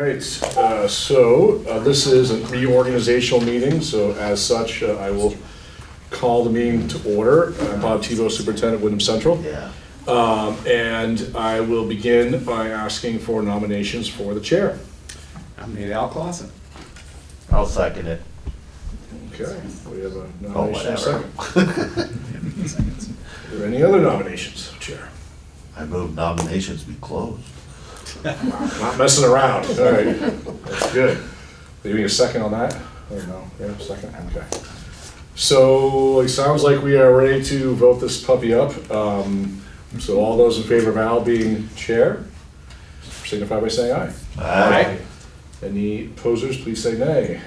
right, so this is a reorganizational meeting, so as such, I will call the meeting to order. I'm Bob Tebow, Superintendent, Wyndham Central. Yeah. And I will begin by asking for nominations for the chair. Nominate Al Claussen. I'll second it. Okay, we have a Oh, nomination whatever. second. Are there any other nominations, Chair? I move nominations be closed. Not messing around, all right, that's good. Do you need a second on that, or no? Yeah, second, okay. So, it sounds like we are ready to vote this puppy up. So all those in favor of Al being chair, signify by saying aye. Aye. Any opposers, please say nay.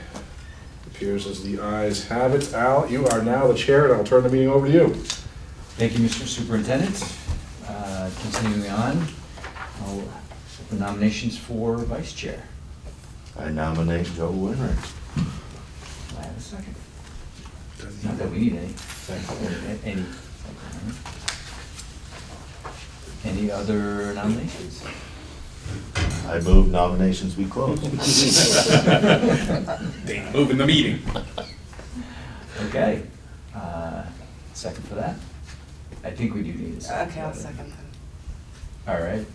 Appears as the ayes have it. Al, you are now the chair, and I'll turn the meeting over to you. Thank you, Mr. Superintendent. Continuing on, I'll open nominations for vice chair. I nominate Joe Winrich. Do I have a second? Not that we need any. Any other nominations? I move nominations be closed. Dana moving the meeting. Okay. Second for that? I think we do need a second. Okay, I'll second that. All right.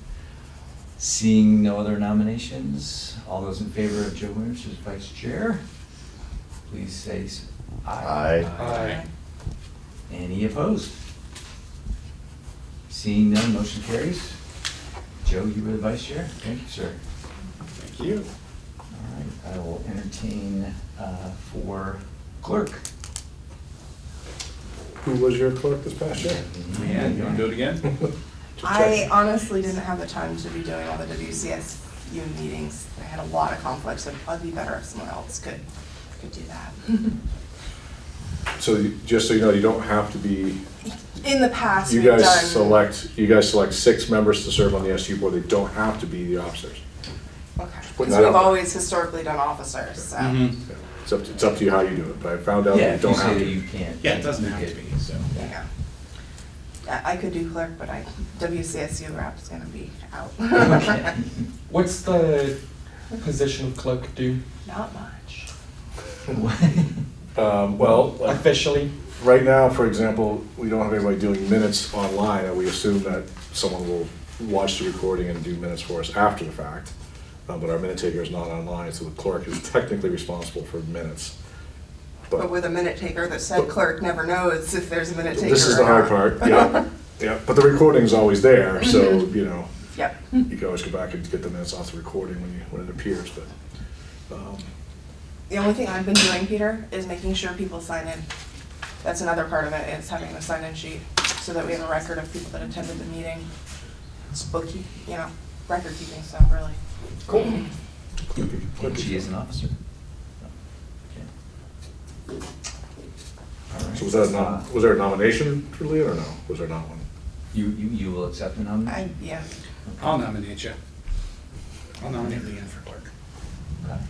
Seeing no other nominations, all those in favor of Joe Winrich as vice chair, please say aye. Aye. Any opposed? Seeing none, motion carries. Joe, you were the vice chair? Thank you, sir. Thank you. All right, I will entertain for clerk. Who was your clerk this past year? Man, you want to do it again? I honestly didn't have the time to be doing all the WCSU meetings. I had a lot of conflicts, so I'd be better if someone else could do that. So just so you know, you don't have to be, In the past, you we've guys done. select 6 members to serve on the SU board. They don't have to be the officers. Okay, putting because that we've out. always historically done officers, so. Mm-hmm. It's up to you how you do it, but I found out Yeah, that you if you don't say have that to. you can't. Yeah, it doesn't have to be, so. Yeah. I could do clerk, but WCSU rep's gonna be out. Okay. What's the position of clerk do Not much. Well, like, officially? right now, for example, we don't have anybody doing minutes online, and we assume that someone will watch the recording and do minutes for us after the fact. But our minute taker is not online, so the clerk is technically responsible for minutes. But with a minute taker, the said clerk never knows if there's a minute taker or not. This is the hard part, yeah, yeah, but the recording's always there, so, you know, Yep. you can always go back and get the minutes off the recording when it appears, but, The only thing I've been doing, Peter, is making sure people sign in. That's another part of it, is having the sign-in sheet, so that we have a record of people that attended the meeting. It's bookkeep, record keeping stuff, really. Cool. And she is an officer. Okay. All right. So was there a nomination for Leah, or no? Was there not one? You will accept the nomination? Yeah. I'll nominate you. I'll nominate Leanne for clerk. Okay.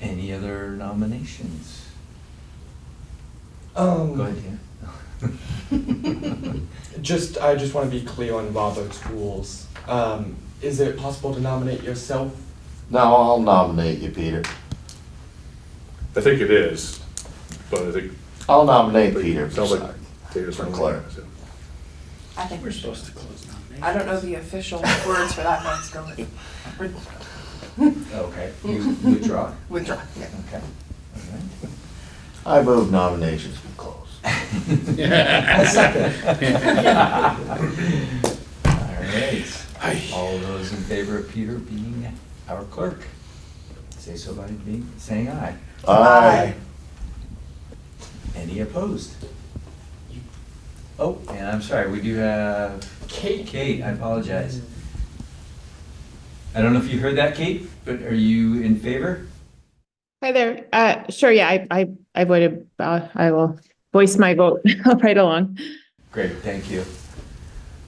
Any other nominations? Go ahead, Dan. I just want to be clear on Robert's rules. Is it possible to nominate yourself? No, I'll nominate you, Peter. I think it is, but I think. I'll nominate Peter Sounds like Broussard Taylor's for nominating, clerk. so. I think We're supposed to close nominations. I don't know the official words for that, let's go with Okay, you withdraw? withdraw, yeah. Okay. All right. I move nominations be closed. A second. All right. All those in favor of Peter being our clerk, say so by saying aye. Aye. Any opposed? Oh, and I'm sorry, we do have Kate. Kate, I apologize. I don't know if you heard that, Kate, but are you in favor? Hi there. Sure, yeah, I voted, I will voice my vote right along. Great, thank you.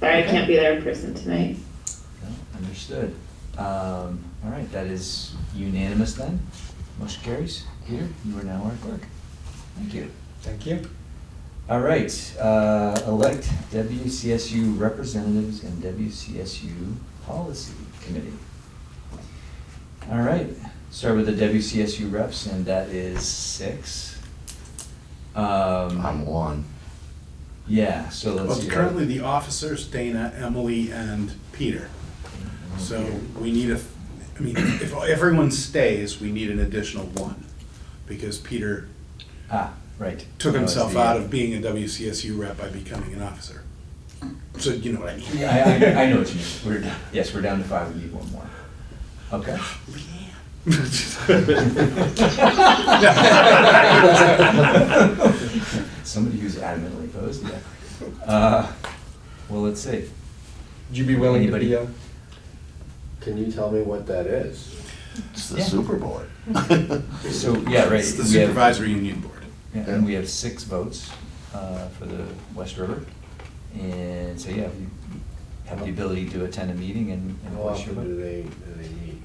Sorry, I can't be there in person tonight. No, understood. All right, that is unanimous then. Motion carries. Peter, you are now our clerk. Thank you. Thank you. All right, elect WCSU representatives and WCSU policy committee. All right, start with the WCSU reps, and that is 6. I'm one. Yeah, so let's Well, see. currently the officers, Dana, Emily, and Peter. So we need I mean, if everyone stays, we need an additional 1, because Peter Right. took That was himself the- out of being a WCSU rep by becoming an officer. So you know what I mean? Yeah, I know what you mean. We're down to 5, we need 1 more. Okay. Somebody who's adamantly opposed, yeah. Well, let's see. Would you be willing to be Anybody? Can you tell me what that is? It's the Yeah. super board. So, yeah, right. It's the we have- supervisory union board. Yeah, and we have 6 votes for the West River. And so, yeah, you have the ability to attend a meeting and How voice your often vote. do they meet?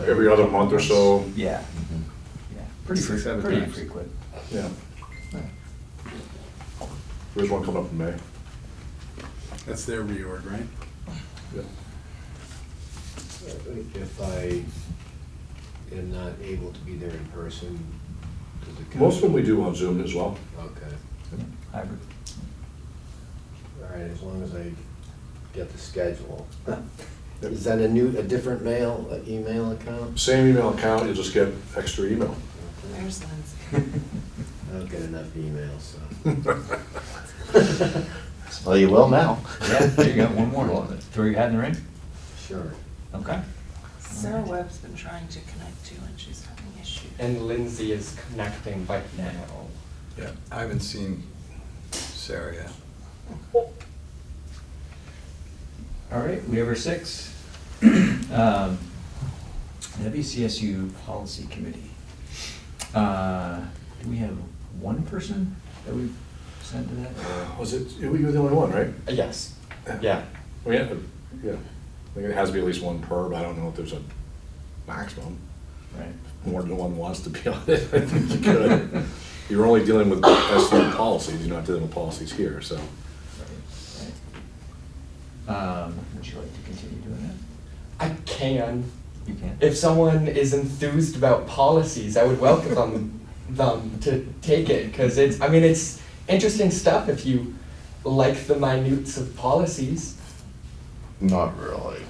Every other month or so. Yeah, Mhm. yeah, pretty 6, 7 pretty times. frequent. Yeah. There's one coming up in May. That's their reorg, right? Yeah. If I am not able to be there in person, does it count? Most of them we do on Zoom as well. Okay, Hybrid. all right, as long as I get the schedule. Yep. Is that a different email account? Same email account, you just get extra email. There's Lindsay. I don't get enough emails, so. Well, you will now. Yeah, there you go, one more. Throw your hat in the ring? Sure. Okay. Sarah Webb's been trying to connect too, and she's having issues. And Lindsay is connecting right now. Yeah, I haven't seen Sarah yet. All right, we have our 6. WCSU Policy Committee. Do we have 1 person that we've sent to that? or- Was it, you were the only one, right? Yes, yeah. I mean, yeah, I think it has to be at least 1 per, but I don't know if there's a maximum. Right. More than one wants to be on it, I think you could. You're only dealing with SU policies, you're not dealing with policies here, so. Right. Would you like to continue doing that? I can. You can. If someone is enthused about policies, I would welcome them to take it, because it's interesting stuff if you like the minutes of policies. Not really.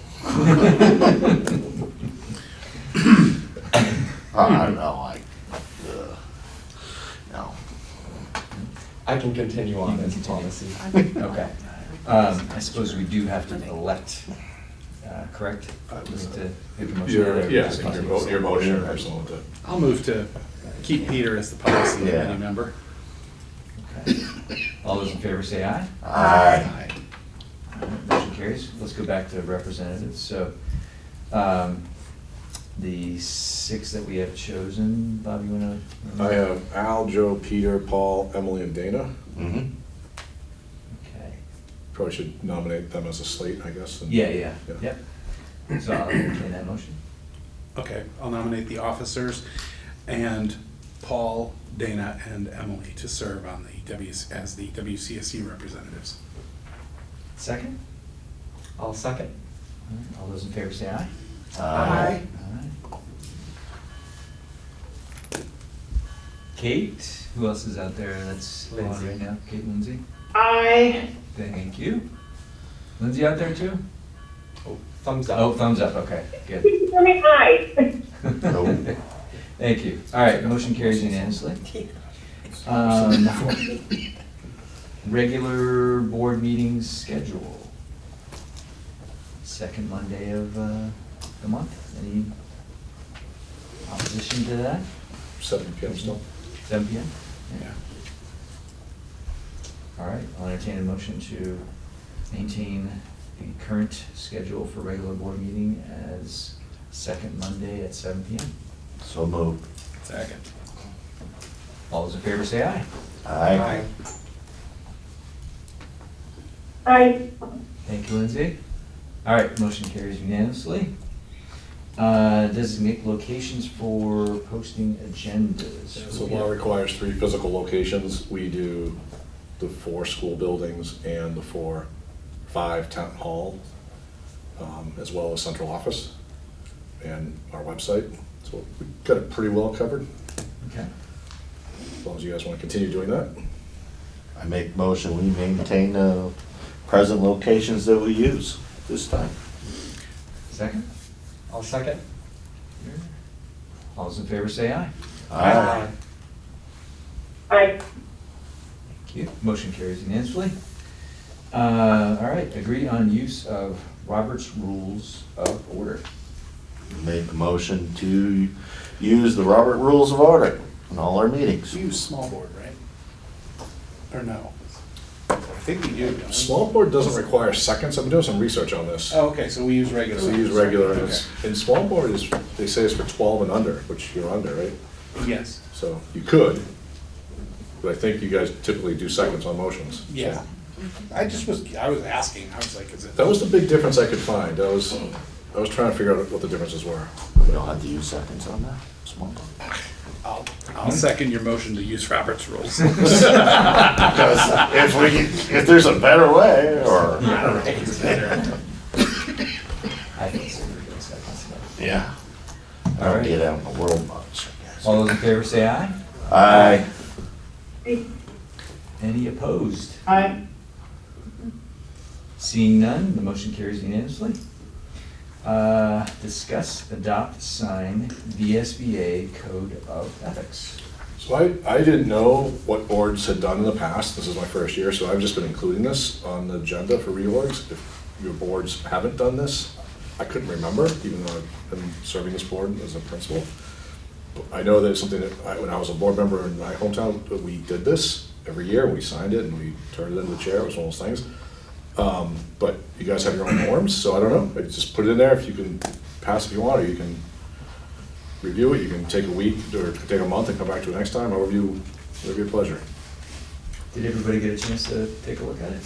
I don't know, no. I can continue on as policy. Okay. I suppose we do have to elect, correct? We have to make a motion. Yeah, I think your motion or something to. I'll move to keep Peter as the policy Yeah. committee member. Okay. All those in favor say aye. Aye. All right, motion carries. Let's go back to representatives. So, the 6 that we have chosen, Bob, you wanna? I have Al, Joe, Peter, Paul, Emily, and Dana. Mm-hmm. Okay. Probably should nominate them as a slate, I guess. and- Yeah, yep. So I'll entertain that motion. Okay, I'll nominate the officers and Paul, Dana, and Emily to serve on as the WCSU representatives. Second? I'll second. All right, all those in favor say aye. Aye. All right. Kate, who else is out there that's on Lindsay. right now? Kate, Lindsay? I, Thank you. Lindsay out there too? Oh, thumbs up. Oh, thumbs up, okay, good. for me, aye. No. Thank you. All right, motion carries unanimously. Regular board meetings schedule. Second Monday of the month. Any opposition to that? 7 PM still. 7 PM? Yeah. All right, I'll entertain a motion to maintain the current schedule for regular board meeting as second Monday at 7 PM. So moved. Second. All those in favor say aye. Aye. Aye. Thank you, Lindsay. All right, motion carries unanimously. Designate locations for posting agendas. So law requires 3 physical locations. We do the 4 school buildings and the 5 town hall, as well as central office. and our website. So we've got it pretty well covered, Okay. as long as you guys want to continue doing that. I make motion, we maintain the present locations that we use this time. Second? I'll second. All those in favor say aye. Aye. Thank you. Motion carries unanimously. All right, agree on use of Robert's Rules of Order. Make a motion to use the Robert Rules of Order in all our meetings. We use small board, right? Or no? I think we do. don't we? Small board doesn't require seconds. I've been doing some research on this. Oh, okay, so we use regular. So we use regular, and Okay. and small board is, they say it's for 12 and under, which you're under, right? Yes, So you could, but I think you guys typically do seconds on motions. So yeah. I was asking, I was like, is it? that was the big difference I could find. I was trying to figure out what the differences were. We don't have to use seconds on that. Small board. I'll second your motion to use Robert's rules. Because if there's a better way, or, I think so. We're doing seconds. yeah. I All don't right. get out in the world much, I guess. All those in favor say aye. Aye. Any opposed? Aye. Seeing none, the motion carries unanimously. Discuss, adopt, sign VSBA Code of Ethics. So I didn't know what boards had done in the past. This is my first year, so I've just been including this on the agenda for reorgs. If your boards haven't done this, I couldn't remember, even though I've been serving this board as a principal. I know that it's something that, when I was a board member in my hometown, that we did this every year. We signed it and we turned it into the chair. It was one of those things. But you guys have your own norms, so I don't know. I just put it in there. If you can pass if you want, or you can review it. You can take a week or take a month and come back to it next time. However whatever your pleasure. Did everybody get a chance to take a look at it?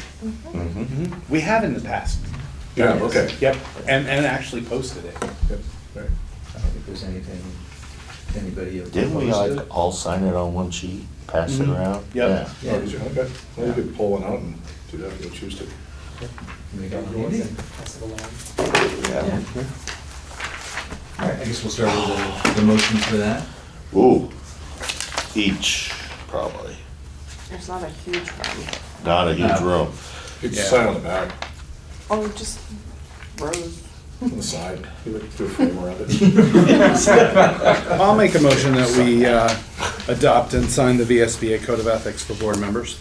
Mhm. We have in the past. Yeah, okay. Yep, and actually posted it. Yep, right. I don't think there's anything, anybody opposed Didn't we to like it? all sign it on one sheet, pass it Mhm. around? Yep. Yeah. Yeah. Oh, did you? Okay. Well, you could pull one out and do that if you choose to. We got one handy? Pass it along. Yeah. All right, I guess we'll start with the motion for that. Ooh, each, probably. There's not a huge problem. Not a huge room. You can Yeah. sign on the back, Oh, just rows. on the side. You would do a frame around it. I'll make a motion that we adopt and sign the VSBA Code of Ethics for board members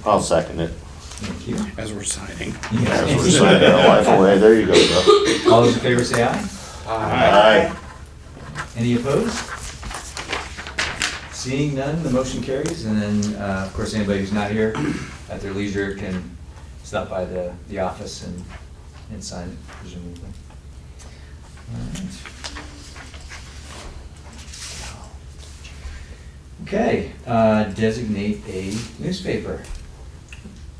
I'll second it. Thank you. as we're signing. As we're signing our life away, there you go, bro. All those in favor say aye. Aye. Any opposed? Seeing none, the motion carries, and then, of course, anybody who's not here at their leisure can stop by the office and sign it presumably. All right. Okay, designate a newspaper.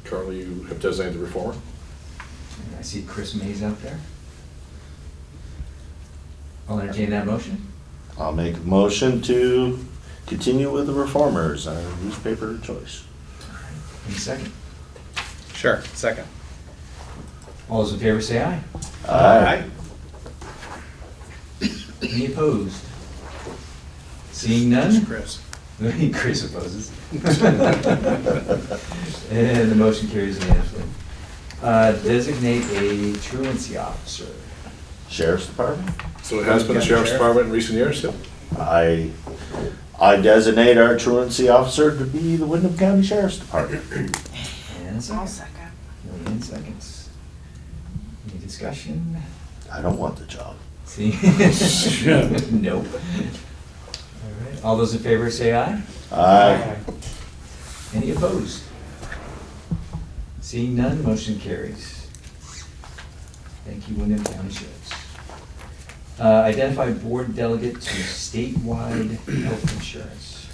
Currently, you have designated the Reformer. And I see Chris Mays out there. I'll entertain that motion. I'll make a motion to continue with the Reformers, our newspaper of choice. Any second? Sure, second. All those in favor say aye. Aye. Any opposed? Seeing none? Chris. Chris opposes. And the motion carries unanimously. Designate a truancy officer. Sheriff's Department? So it has been the Sheriff's Department in recent years, yep. I designate our truancy officer to be the Wyndham County Sheriff's Department. And a I'll second. second. 1,000,000 seconds. Any discussion? I don't want the job. See? Nope. All right. All those in favor say aye. Aye. Any opposed? Seeing none, motion carries. Thank you, Wyndham County Sheriffs. Identify board delegate to statewide health insurance.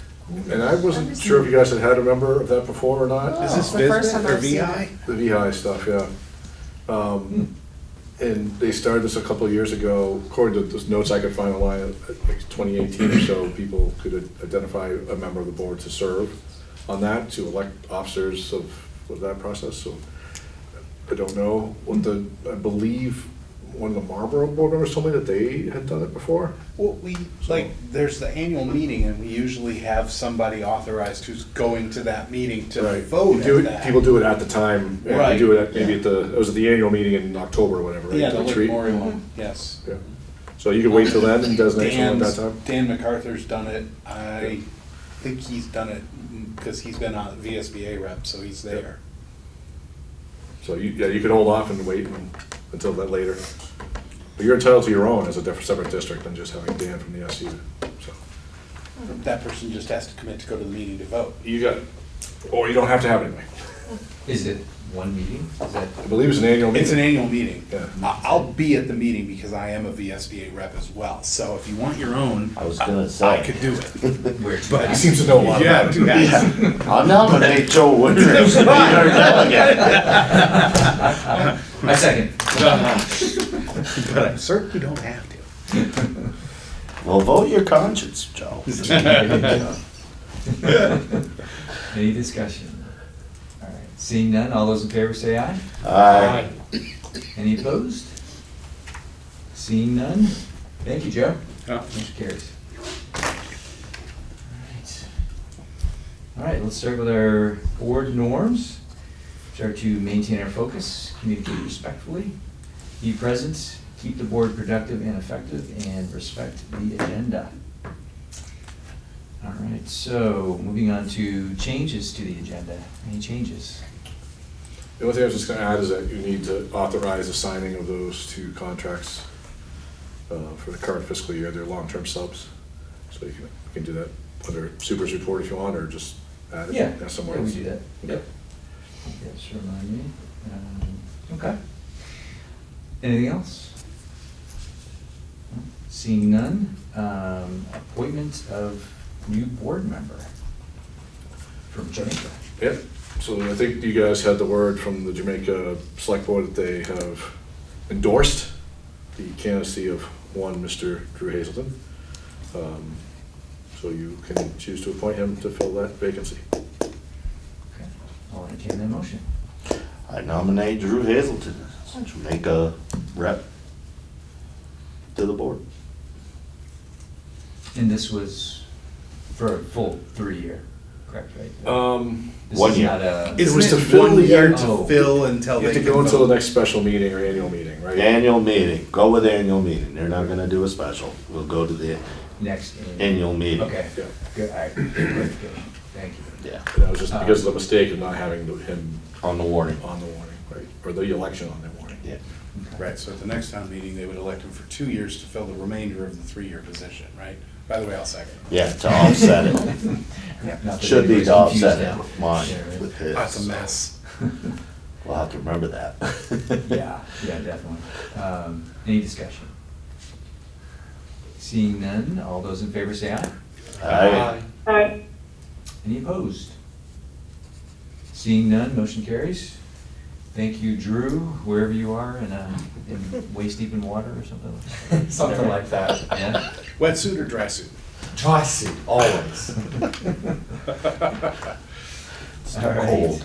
And I wasn't sure if you guys had a member of that before or not. Is this Oh, the first VSBA time or I've seen VI? The VI stuff, yeah. And they started this a couple of years ago, according to the notes I could find online, like 2018 or so, people could identify a member of the board to serve on that, to elect officers of that process, so I don't know what I believe one of the Marlboro board members told me that they had done it before. Well, there's the annual meeting, and we usually have somebody authorized who's going to that meeting to Right. vote You do at it- that. People do it at the time, and Right. we do it at, maybe at the, it was at the annual meeting in October or whatever, right? Yeah, the retreat? Memorial one, yes. Yeah. So you could wait till then and designation at that time? Dan MacArthur's done it. I think he's done it because he's been on VSBA rep, so he's there. So you could hold off and wait until that later. But you're entitled to your own as a separate district than just having Dan from the SU, so. That person just has to commit to go to the meeting to vote. You got, or you don't have to have it anyway. Is it one meeting? Is that? I believe it's an annual meeting. It's an annual meeting. Yeah. I'll be at the meeting because I am a VSBA rep as well. So if you want your own, I was gonna say. I could do it. Where to? But He seems to know a lot Yeah, about it. yeah. I'll nominate Joe Winrich to be our delegate. I second. But I certainly don't have to. Well, vote your conscience, Joe. Any discussion? All right, seeing none, all those in favor say aye. Aye. Any opposed? Seeing none? Thank you, Joe. Yeah. Motion carries. All right, let's start with our board norms, which are to maintain our focus, communicate respectfully, be present, keep the board productive and effective, and respect the agenda. All right, so moving on to changes to the agenda. Any changes? The only thing I was just gonna add is that you need to authorize the signing of those two contracts for the current fiscal year. They're long-term subs. So you can do that under super's report if you want, or just add it Yeah, somewhere yeah, we else. do that. Yep. Yes, remind me. Okay. Anything else? Seeing none, appointment of new board member from Jamaica. Yep, so I think you guys had the word from the Jamaica Select Board that they have endorsed the candidacy of one Mr. Drew Hazelton. So you can choose to appoint him to fill that vacancy. Okay, I'll entertain that motion. I nominate Drew Hazelton, Jamaica rep to the board. And this was for a full 3-year, correct, right? This 1 is year. not a- It was to Isn't it fill 1 the year year- to Oh. fill until You they have to can go until the vote? next special meeting or annual meeting, right? Annual meeting, go with annual meeting. They're not gonna do a special. We'll go to the Next. annual meeting. Okay, Yeah. good, all right, good clarification. Thank you. Yeah, And that was just because of the mistake of not having him on the warning. on the warning, right? Or the election on the warning. Yeah. Okay. Right, so at the next town meeting, they would elect him for 2 years to fill the remainder of the 3-year position, right? By the way, I'll second. Yeah, to offset it. Not that Should be anybody's to offset confused it, mine Yeah, right. with his. That's a mess. We'll have to remember that. Yeah, yeah, definitely. Any discussion? Seeing none, all those in favor say aye. Aye. Any opposed? Seeing none, motion carries. Thank you, Drew, wherever you are, in waist deep in water or something. Something like that. Yeah? Wetsuit or dry suit? Dry suit, always. It's All right. cold.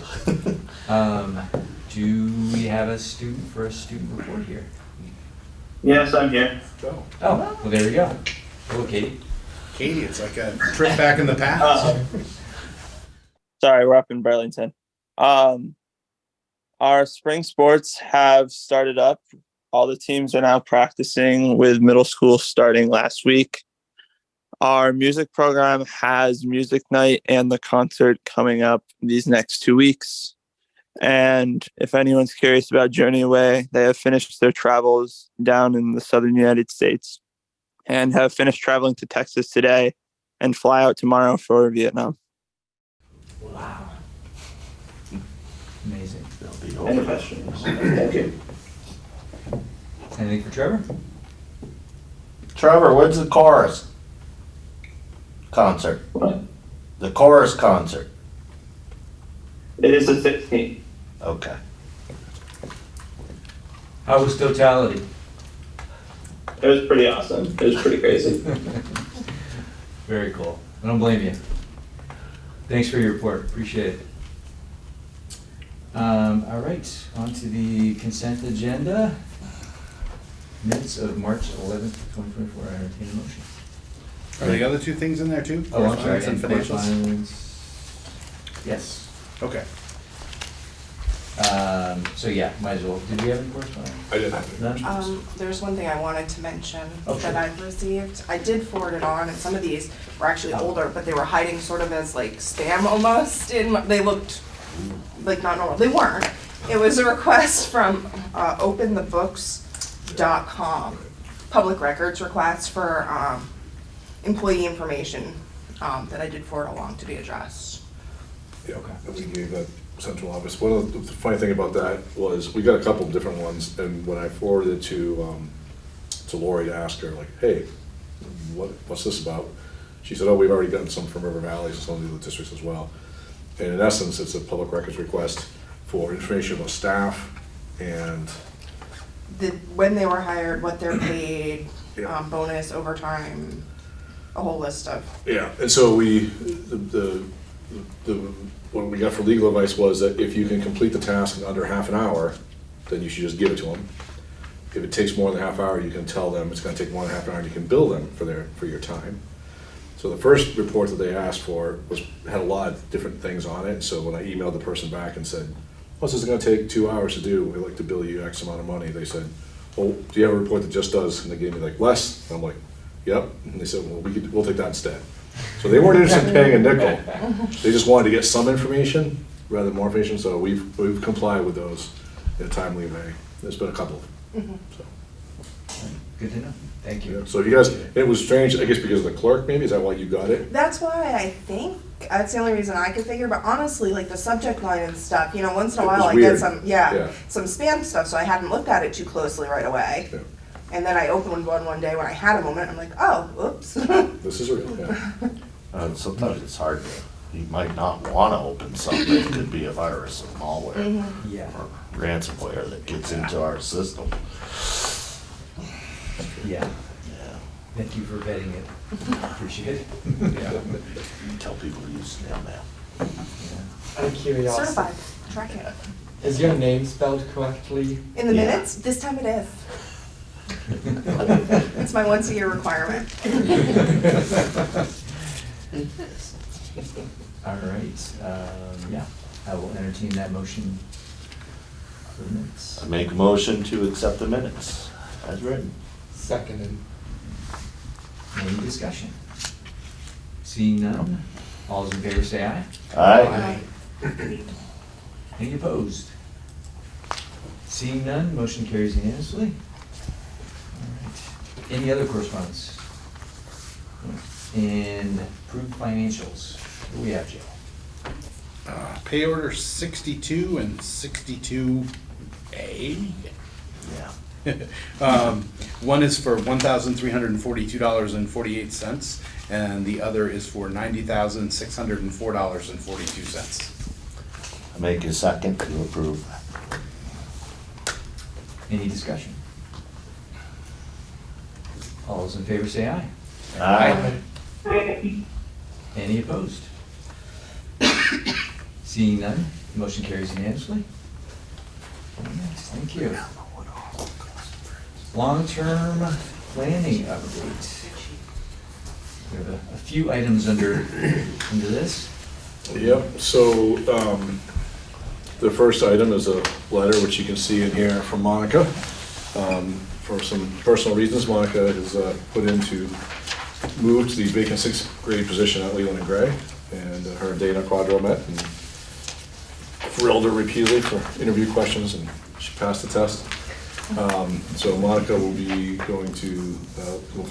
Do we have a student for a student report here? Yes, I'm here. Go. Oh, well, there we go. Hello, Katie. Katie, it's like a trip back in the past. Sorry, we're up in Burlington. Our spring sports have started up. All the teams are now practicing, with middle school starting last week. Our music program has music night and the concert coming up these next 2 weeks. And if anyone's curious about Journey Away, they have finished their travels down in the southern United States and have finished traveling to Texas today and fly out tomorrow for Vietnam. Wow. Amazing. They'll be Any over. questions? Thank you. Anything for Trevor? Trevor, when's the chorus concert? What? The chorus concert. It is the 16th. Okay. How was totality? It was pretty awesome. It was pretty crazy. Very cool. I don't blame you. Thanks for your report. Appreciate it. All right, on to the consent agenda. Minutes of March 11th, 2024, I entertain a motion. Are the other two things in there too? Oh, I'm sorry, Correspondence and and financials? correspondence. Yes. Okay. So yeah, might as well. Did we have any correspondence? I didn't have any. None? There's one thing I wanted to mention Oh, sure. that I've received. I did forward it on, and some of these were actually older, but they were hiding sort of as like spam almost. They looked like not normal. They weren't. It was a request from openthebooks.com, public records request for employee information that I did forward along to be addressed. Yeah, that we gave that central office. One of the funny thing about that was we got a couple of different ones, and when I forwarded it to Lori to ask her, like, hey, what's this about? She said, oh, we've already gotten some from River Valley, so some of the other districts as well. And in essence, it's a public records request for information about staff and When they were hired, what they're paid, Yeah. bonus, overtime, a whole list of. yeah. And so what we got for legal advice was that if you can complete the task in under half an hour, then you should just give it to them. If it takes more than a half hour, you can tell them it's gonna take more than half an hour, and you can bill them for your time. So the first report that they asked for had a lot of different things on it, so when I emailed the person back and said, well, this is gonna take 2 hours to do, we'd like to bill you X amount of money, they said, well, do you have a report that just does, and they gave me like less, and I'm like, yep, and they said, well, we'll take that instead. So they weren't interested in paying a nickel, they just wanted to get some information rather than more information, so we've complied with those in a timely way. There's been a couple, so. Good to know. Thank you. Yeah, so if you guys, it was strange, I guess because of the clerk, maybe, is that why you got it? That's why I think, that's the only reason I could figure, but honestly, like the subject line and stuff, you know, once in a It while was I weird. get some, Yeah. some spam stuff, so I hadn't looked at it too closely right away. Yeah. And then I opened one day when I had a moment, I'm like, oh, whoops. This is real, yeah. Sometimes it's hard to, you might not wanna open something, it could be a virus or malware Yeah. or ransomware that gets into our system. Yeah. Yeah, Thank you for vetting it. Appreciate it. yeah. Tell people to use snail mail. Yeah. Out of curiosity, Certified, track it. is your name spelled correctly? In the Yeah. minutes, this time it is. It's my once a year requirement. All right, yeah, I will entertain that motion for the minutes. I make a motion to accept the minutes as written. Seconded. Any discussion? Seeing none, all those in favor say aye. Aye. Any opposed? Seeing none, motion carries unanimously. All right. Any other correspondence? And approved financials. What do we have, Joe? Pay order 62 and 62A. Yeah. One is for $1,342.48, and the other is for $90,604.42. I make a second to approve. Any discussion? All those in favor say aye. Aye. Any opposed? Seeing none, motion carries unanimously. Yes, thank you. Long-term planning update. We have a few items under this. Yep, so, the first item is a letter, which you can see in here from Monica. For some personal reasons, Monica has put in to move to the vacant sixth grade position at Leland and Gray. And her and Dana Quadro met and drilled her repeatedly for interview questions, and she passed the test. So Monica will be going to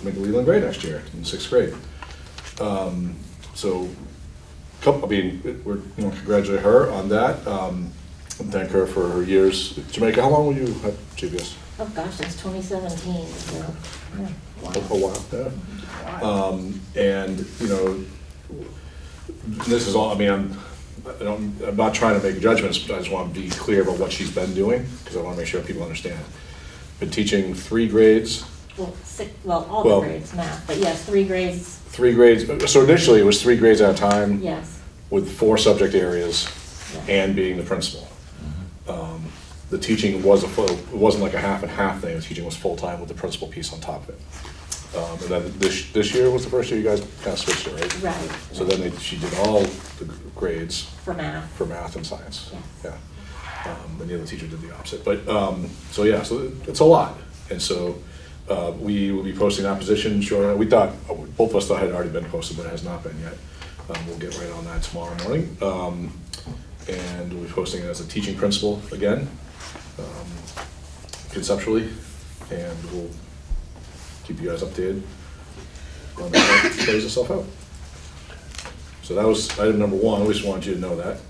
make Leland Gray next year in sixth grade. So, we're congratulate her on that, and thank her for her years. Jamaica, how long were you at JBS? Oh gosh, since 2017, so, yeah. A while, yeah. And, this is all, I'm not trying to make judgments, but I just want to be clear about what she's been doing, because I want to make sure people understand. Been teaching 3 grades. Well, all Well- the grades, math, but yes, 3 grades, 3 grades, so initially it was 3 grades at a time. yes. With 4 subject areas Yeah. and being the principal. the teaching was it wasn't like a half and half thing, the teaching was full-time with the principal piece on top of it. And then this year was the first year you guys kind of switched it, right? Right. So then she did all the grades For math. for math and science. Yes. Yeah. And the other teacher did the opposite. But, so yeah, so it's a lot. And so we will be posting that position. Sure, we thought, both of us thought it had already been posted, but it has not been yet. We'll get right on that tomorrow morning. And we'll be posting it as a teaching principal again, conceptually. And we'll keep you guys updated on how it plays itself out. So that was item number one. We just wanted you to know that.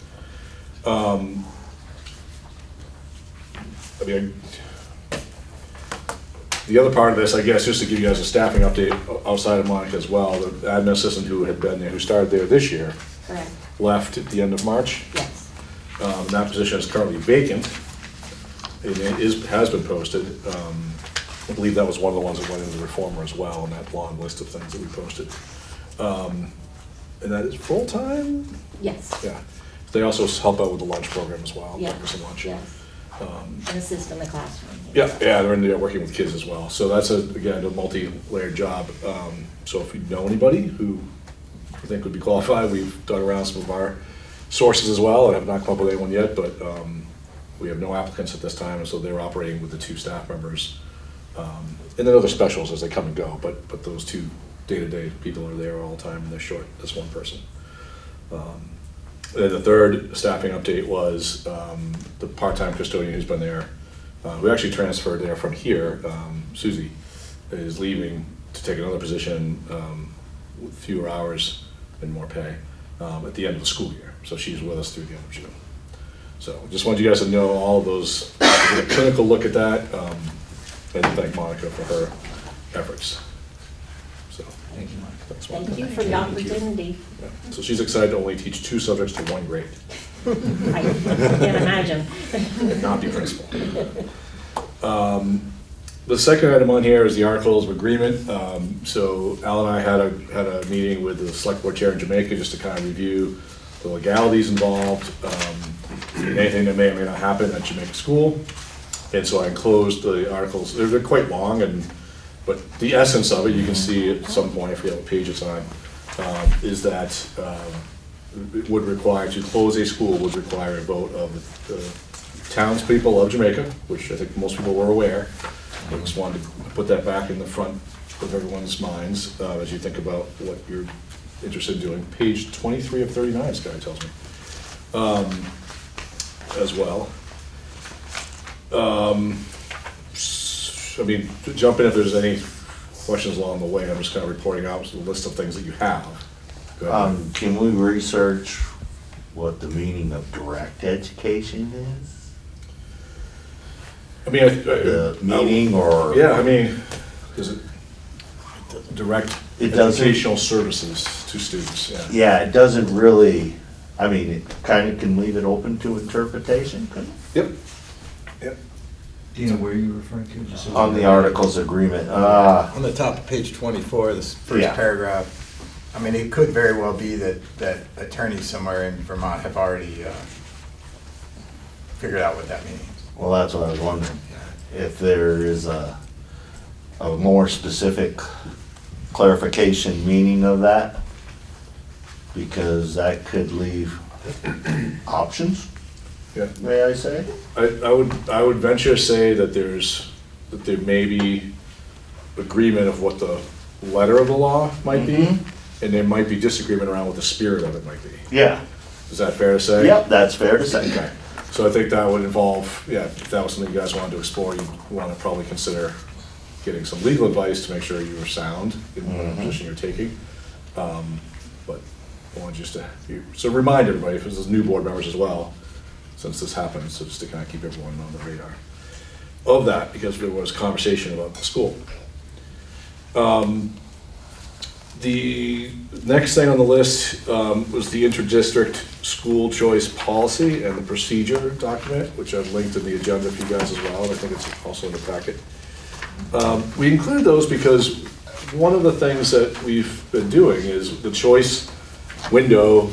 I mean, the other part of this, I guess, just to give you guys a staffing update outside of Monica as well, the admin assistant who had been there, who started there this year, Correct. left at the end of March. Yes. That position is currently vacant. It has been posted. I believe that was one of the ones that went into the reformer as well, on that long list of things that we posted. And that is full-time? Yes. Yeah. They also help out with the lunch program as well, Yeah. breakfast and lunch. Yes. And assist in the classroom. Yeah, they're in there working with kids as well. So that's, again, a multi-layered job. So if you know anybody who you think would be qualified, we've dug around some of our sources as well, and have not come up with anyone yet, but we have no applicants at this time, and so they're operating with the 2 staff members. And then other specials as they come and go, but those 2 day-to-day people are there all the time, and they're short this one person. And the third staffing update was the part-time custodian who's been there. We actually transferred there from here. Susie is leaving to take another position with fewer hours and more pay at the end of the school year. So she's with us through the end of June. So just wanted you guys to know all of those, get a clinical look at that, and thank Monica for her efforts. So, Thank you, Monica. thanks, Thank Monica. you for the opportunity. Yeah. So she's excited to only teach 2 subjects to 1 grade. I can't imagine. And not be principal. The second item on here is the Articles of Agreement. So Al and I had a meeting with the Select Board Chair in Jamaica just to kind of review the legalities involved, anything that may or may not happen at Jamaica School. And so I enclosed the articles. They're quite long, but the essence of it, you can see at some point, I forget what page it's on, is that it would require, to close a school would require a vote of the townspeople of Jamaica, which I think most people were aware. I just wanted to put that back in the front of everyone's minds as you think about what you're interested in doing. Page 23 of 39, this guy tells me, as well. I mean, jump in if there's any questions along the way. I'm just kind of reporting out the list of things that you have. Go ahead. Can we research what the meaning of direct education is? I mean, The meaning or? yeah, I mean, is it direct It doesn't- educational services to students? Yeah. Yeah, it doesn't really, I mean, it kind of can leave it open to interpretation, couldn't it? Yep. Yep. Do you know where you're referring to? Just so On we the know. Articles Agreement. On the top of page 24, this first Yeah. paragraph, I mean, it could very well be that attorneys somewhere in Vermont have already figured out what that means. Well, that's what I was wondering. If there is a more specific clarification meaning of that, because that could leave options, Yeah. may I say? I would venture to say that there may be agreement of what the letter of the law might be, and there might be disagreement around what the spirit of it might be. Yeah. Is that fair to say? Yep, that's fair to say. Okay. So I think that would involve, yeah, if that was something you guys wanted to explore, you'd want to probably consider getting some legal advice to make sure you were sound in whatever position you're taking. But I want just to, so remind everybody, if there's new board members as well, since this happened, so just to kind of keep everyone on the radar of that, because there was conversation about the school. The next thing on the list was the Intradistrict School Choice Policy and the Procedure document, which I've linked in the agenda for you guys as well, and I think it's also in the packet. We included those because one of the things that we've been doing is the choice window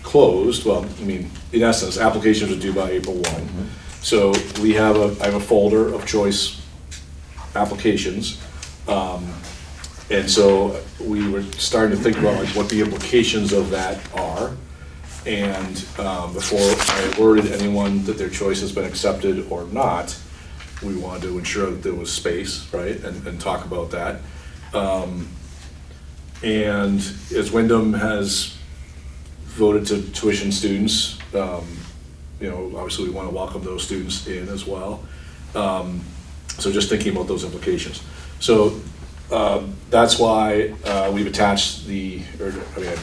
closed. Well, I mean, in essence, applications are due by April 1. So I have a folder of choice applications. And so we were starting to think about like what the implications of that are. And before I alerted anyone that their choice has been accepted or not, we wanted to ensure that there was space, right, and talk about that. And as Wyndham has voted to tuition students, obviously we want to welcome those students in as well. So just thinking about those implications. So that's why we've attached I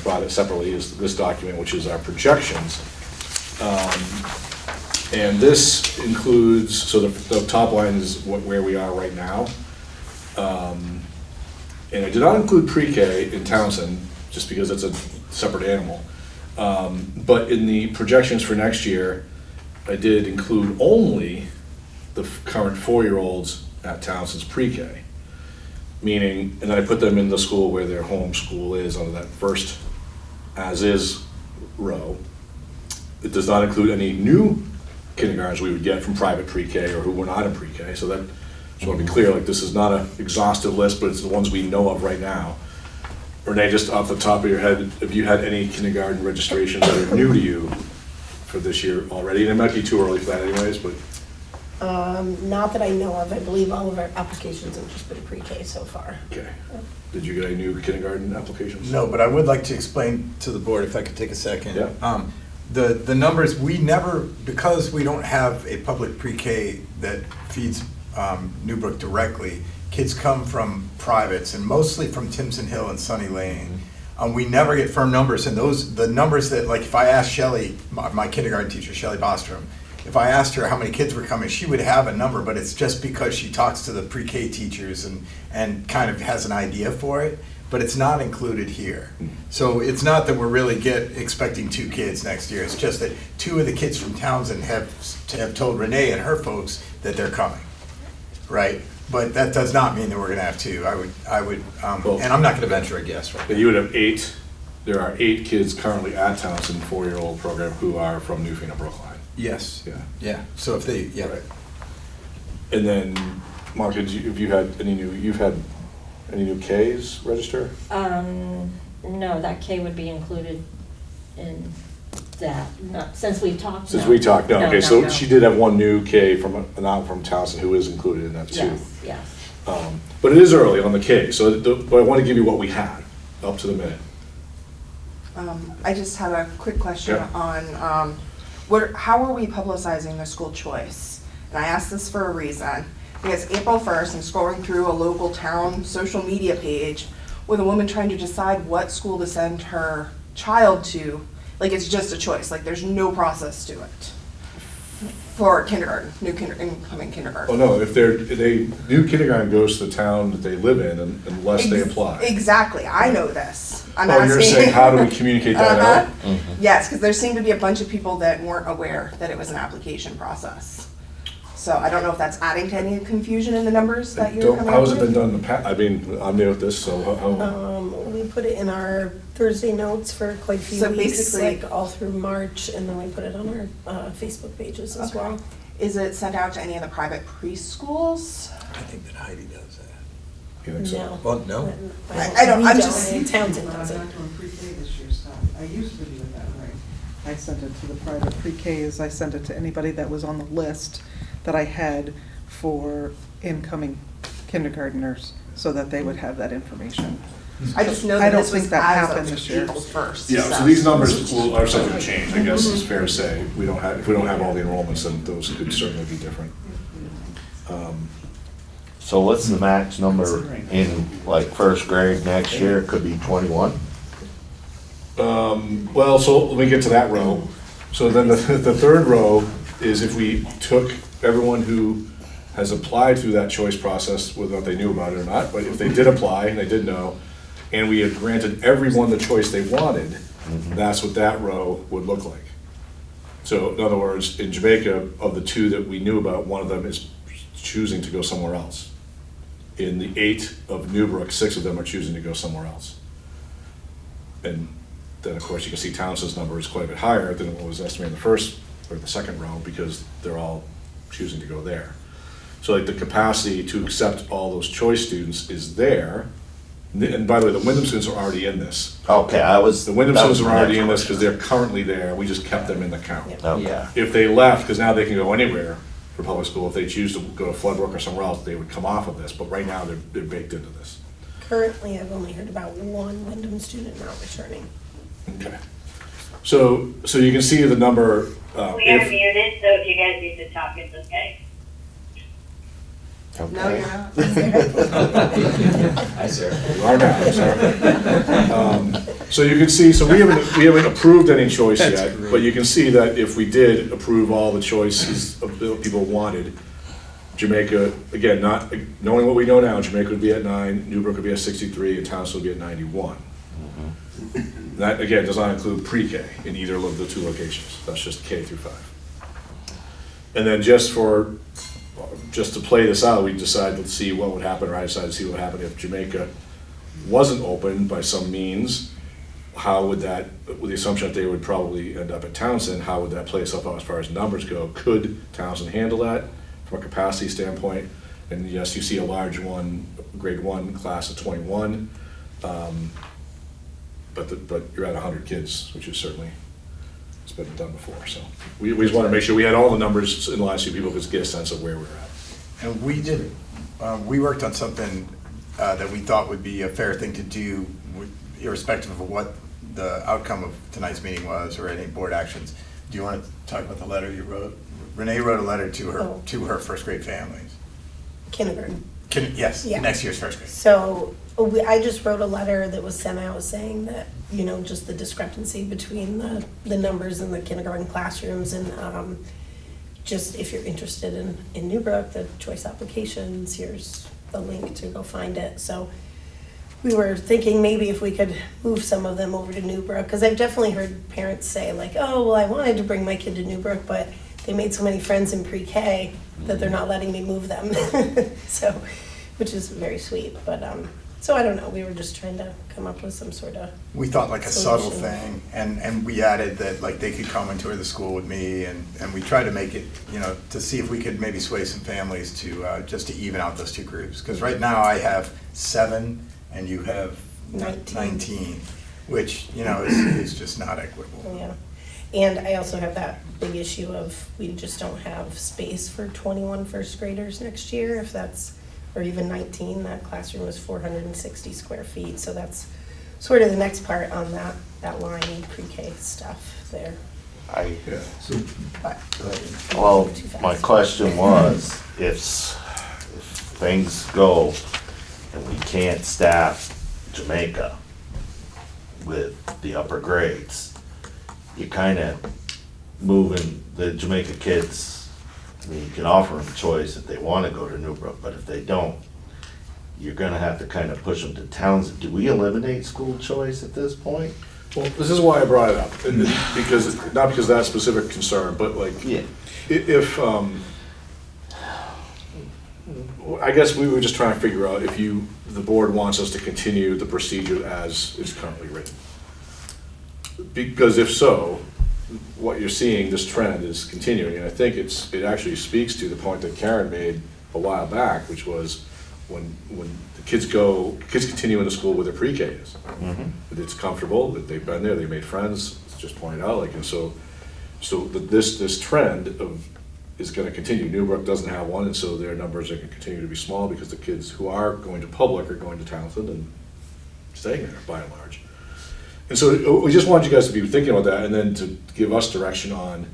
brought it separately as this document, which is our projections. And this includes, so the top line is where we are right now. And I did not include pre-K in Townsend, just because it's a separate animal. But in the projections for next year, I did include only the current 4-year-olds at Townsend's pre-K. Meaning, and then I put them in the school where their home school is under that first as-is row. It does not include any new kindergartens we would get from private pre-K or who were not in pre-K. So that, just want to be clear, like this is not an exhaustive list, but it's the ones we know of right now. Renee, just off the top of your head, have you had any kindergarten registrations that are new to you for this year already? And it might be too early for that anyways, but. Not that I know of. I believe all of our applications have just been pre-K so far. Okay. Did you get any new kindergarten applications? No, but I would like to explain to the board, if I could take a second. Yeah. The numbers, we never, because we don't have a public pre-K that feeds Newbrook directly, kids come from privates and mostly from Timson Hill and Sunny Lane. We never get firm numbers, and the numbers that, like if I asked Shelley, my kindergarten teacher, Shelley Bostrom, if I asked her how many kids were coming, she would have a number, but it's just because she talks to the pre-K teachers and kind of has an idea for it, but it's not included here. So it's not that we're really expecting 2 kids next year, it's just that 2 of the kids from Townsend have told Renee and her folks that they're coming, right? But that does not mean that we're gonna have 2. I would, and I'm not gonna venture a guess right now. You would have 8, there are 8 kids currently at Townsend 4-year-old program who are from Newfane and Brookline. Yes. Yeah. Yeah. So if they, yeah. Right. And then, Mark, have you had any new Ks register? No, that K would be included in that, not, since we've talked. Since no. we talked, no, okay, so no. she did have 1 new K from Townsend who is included in that too. Yes. But it is early on the K, so but I want to give you what we had up to the minute. I just have a quick question on, how are we publicizing the school choice? And I asked this for a reason, because April 1st, I'm scrolling through a local town social media page with a woman trying to decide what school to send her child to. Like, it's just a choice, like there's no process to it for kindergarten, incoming kindergarten. Oh, no, if new kindergarten goes to the town that they live in unless they apply. Exactly, I know this. I'm you're asking- saying, how do we communicate that out? Yes, because there seemed to be a bunch of people that weren't aware that it was an application process. So I don't know if that's adding to any confusion in the numbers that you're coming up with. How has it been done in the past? I mean, I'm new at this, so how? We put it in our Thursday notes for quite a few So weeks, basically- like all through March, and then we put it on our Facebook pages as Okay. well. Is it sent out to any of the private preschools? I think that Heidi does that. You think so? No. Well, no. I don't- I'm just- Townsend does it. Pre-K this year stuff. I used to do it that way. I sent it to the private pre-Ks, I sent it to anybody that was on the list that I had for incoming kindergartners, so that they would have that information. I just know I that don't this was think that as happened of this year. April 1st. Yeah, so these numbers are subject to change, I guess it's fair to say. If we don't have all the enrollments, then those could certainly be different. So what's the max number in like first grade next year? Could be 21? Well, so let me get to that row. So then the third row is if we took everyone who has applied through that choice process, whether or not they knew about it or not, but if they did apply and they did know, and we had granted everyone the choice they wanted, that's what that row would look like. So in other words, in Jamaica, of the 2 that we knew about, one of them is choosing to go somewhere else. In the 8 of Newbrook, 6 of them are choosing to go somewhere else. And then, of course, you can see Townsend's number is quite a bit higher than what was estimated in the first or the second row, because they're all choosing to go there. So like the capacity to accept all those choice students is there. And by the way, the Wyndham students are already in this. Okay, The Wyndham that was students are my already next in this because question. they're currently there. We just kept them in the count. Okay. Yeah. If they left, because now they can go anywhere for public school, if they choose to go to Floodbrook or somewhere else, they would come off of this. But right now, they're baked into this. Currently, I've only heard about one Wyndham student not returning. Okay. So you can see the number. We are If, muted, so if you guys need to talk, it's okay. No, you're not. Hi, Sarah. you are now, sorry. So you can see, so we haven't approved any choice yet, but you can see that if we did approve all the choices of what people wanted, Jamaica, again, not knowing what we know now, Jamaica would be at 9, Newbrook would be at 63, and Townsend would be at 91. That, again, does not include pre-K in either of the two locations. That's just K through 5. And then just to play this out, we decided to see what would happen, or I decided to see what would happen if Jamaica wasn't open by some means. How would that, with the assumption that they would probably end up at Townsend, how would that play itself out as far as numbers go? Could Townsend handle that from a capacity standpoint? And yes, you see a large grade 1 class of 21. But you're at 100 kids, which is certainly, it's been done before. So we just want to make sure we had all the numbers in the last few people could get a sense of where we're at. And we worked on something that we thought would be a fair thing to do, irrespective of what the outcome of tonight's meeting was or any board actions. Do you want to talk about the letter you wrote? Renee wrote a letter to her first grade families. Kindergarten. Yes, Yeah. next year's first grade. So I just wrote a letter that was sent out saying that, just the discrepancy between the numbers in the kindergarten classrooms, and just if you're interested in Newbrook, the choice applications, here's the link to go find it. So we were thinking maybe if we could move some of them over to Newbrook, because I've definitely heard parents say like, oh, well, I wanted to bring my kid to Newbrook, but they made so many friends in pre-K that they're not letting me move them. So, which is very sweet, but so I don't know, we were just trying to come up with some sort of. We thought like a subtle solution. thing, and we added that like they could come and tour the school with me, and we tried to make it, to see if we could maybe sway some families to, just to even out those two groups. Because right now I have 7 and you have 19, which, is just not equitable. Yeah, and I also have that big issue of we just don't have space for 21 first graders next year, if that's, or even 19, that classroom is 460 square feet, so that's sort of the next part on that line, pre-K stuff there. Well, my question was, if things go and we can't staff Jamaica with the upper grades, you're kind of moving the Jamaica kids. I mean, you can offer them choice if they want to go to Newbrook, but if they don't, you're gonna have to kind of push them to Townsend. Do we eliminate school choice at this point? Well, this is why I brought it up, because, not because of that specific concern, but like, if, I guess we were just trying to figure out if the board wants us to continue the procedure as is currently written. Because if so, what you're seeing, this trend is continuing, and I think it actually speaks to the point that Karen made a while back, which was when the kids continue into school where their pre-K is. Mm-hmm. It's comfortable, that they've been there, they made friends, it's just pointed out, and so this trend is gonna continue. Newbrook doesn't have one, and so their numbers are gonna continue to be small because the kids who are going to public are going to Townsend and staying there by and large. And so we just wanted you guys to be thinking about that, and then to give us direction on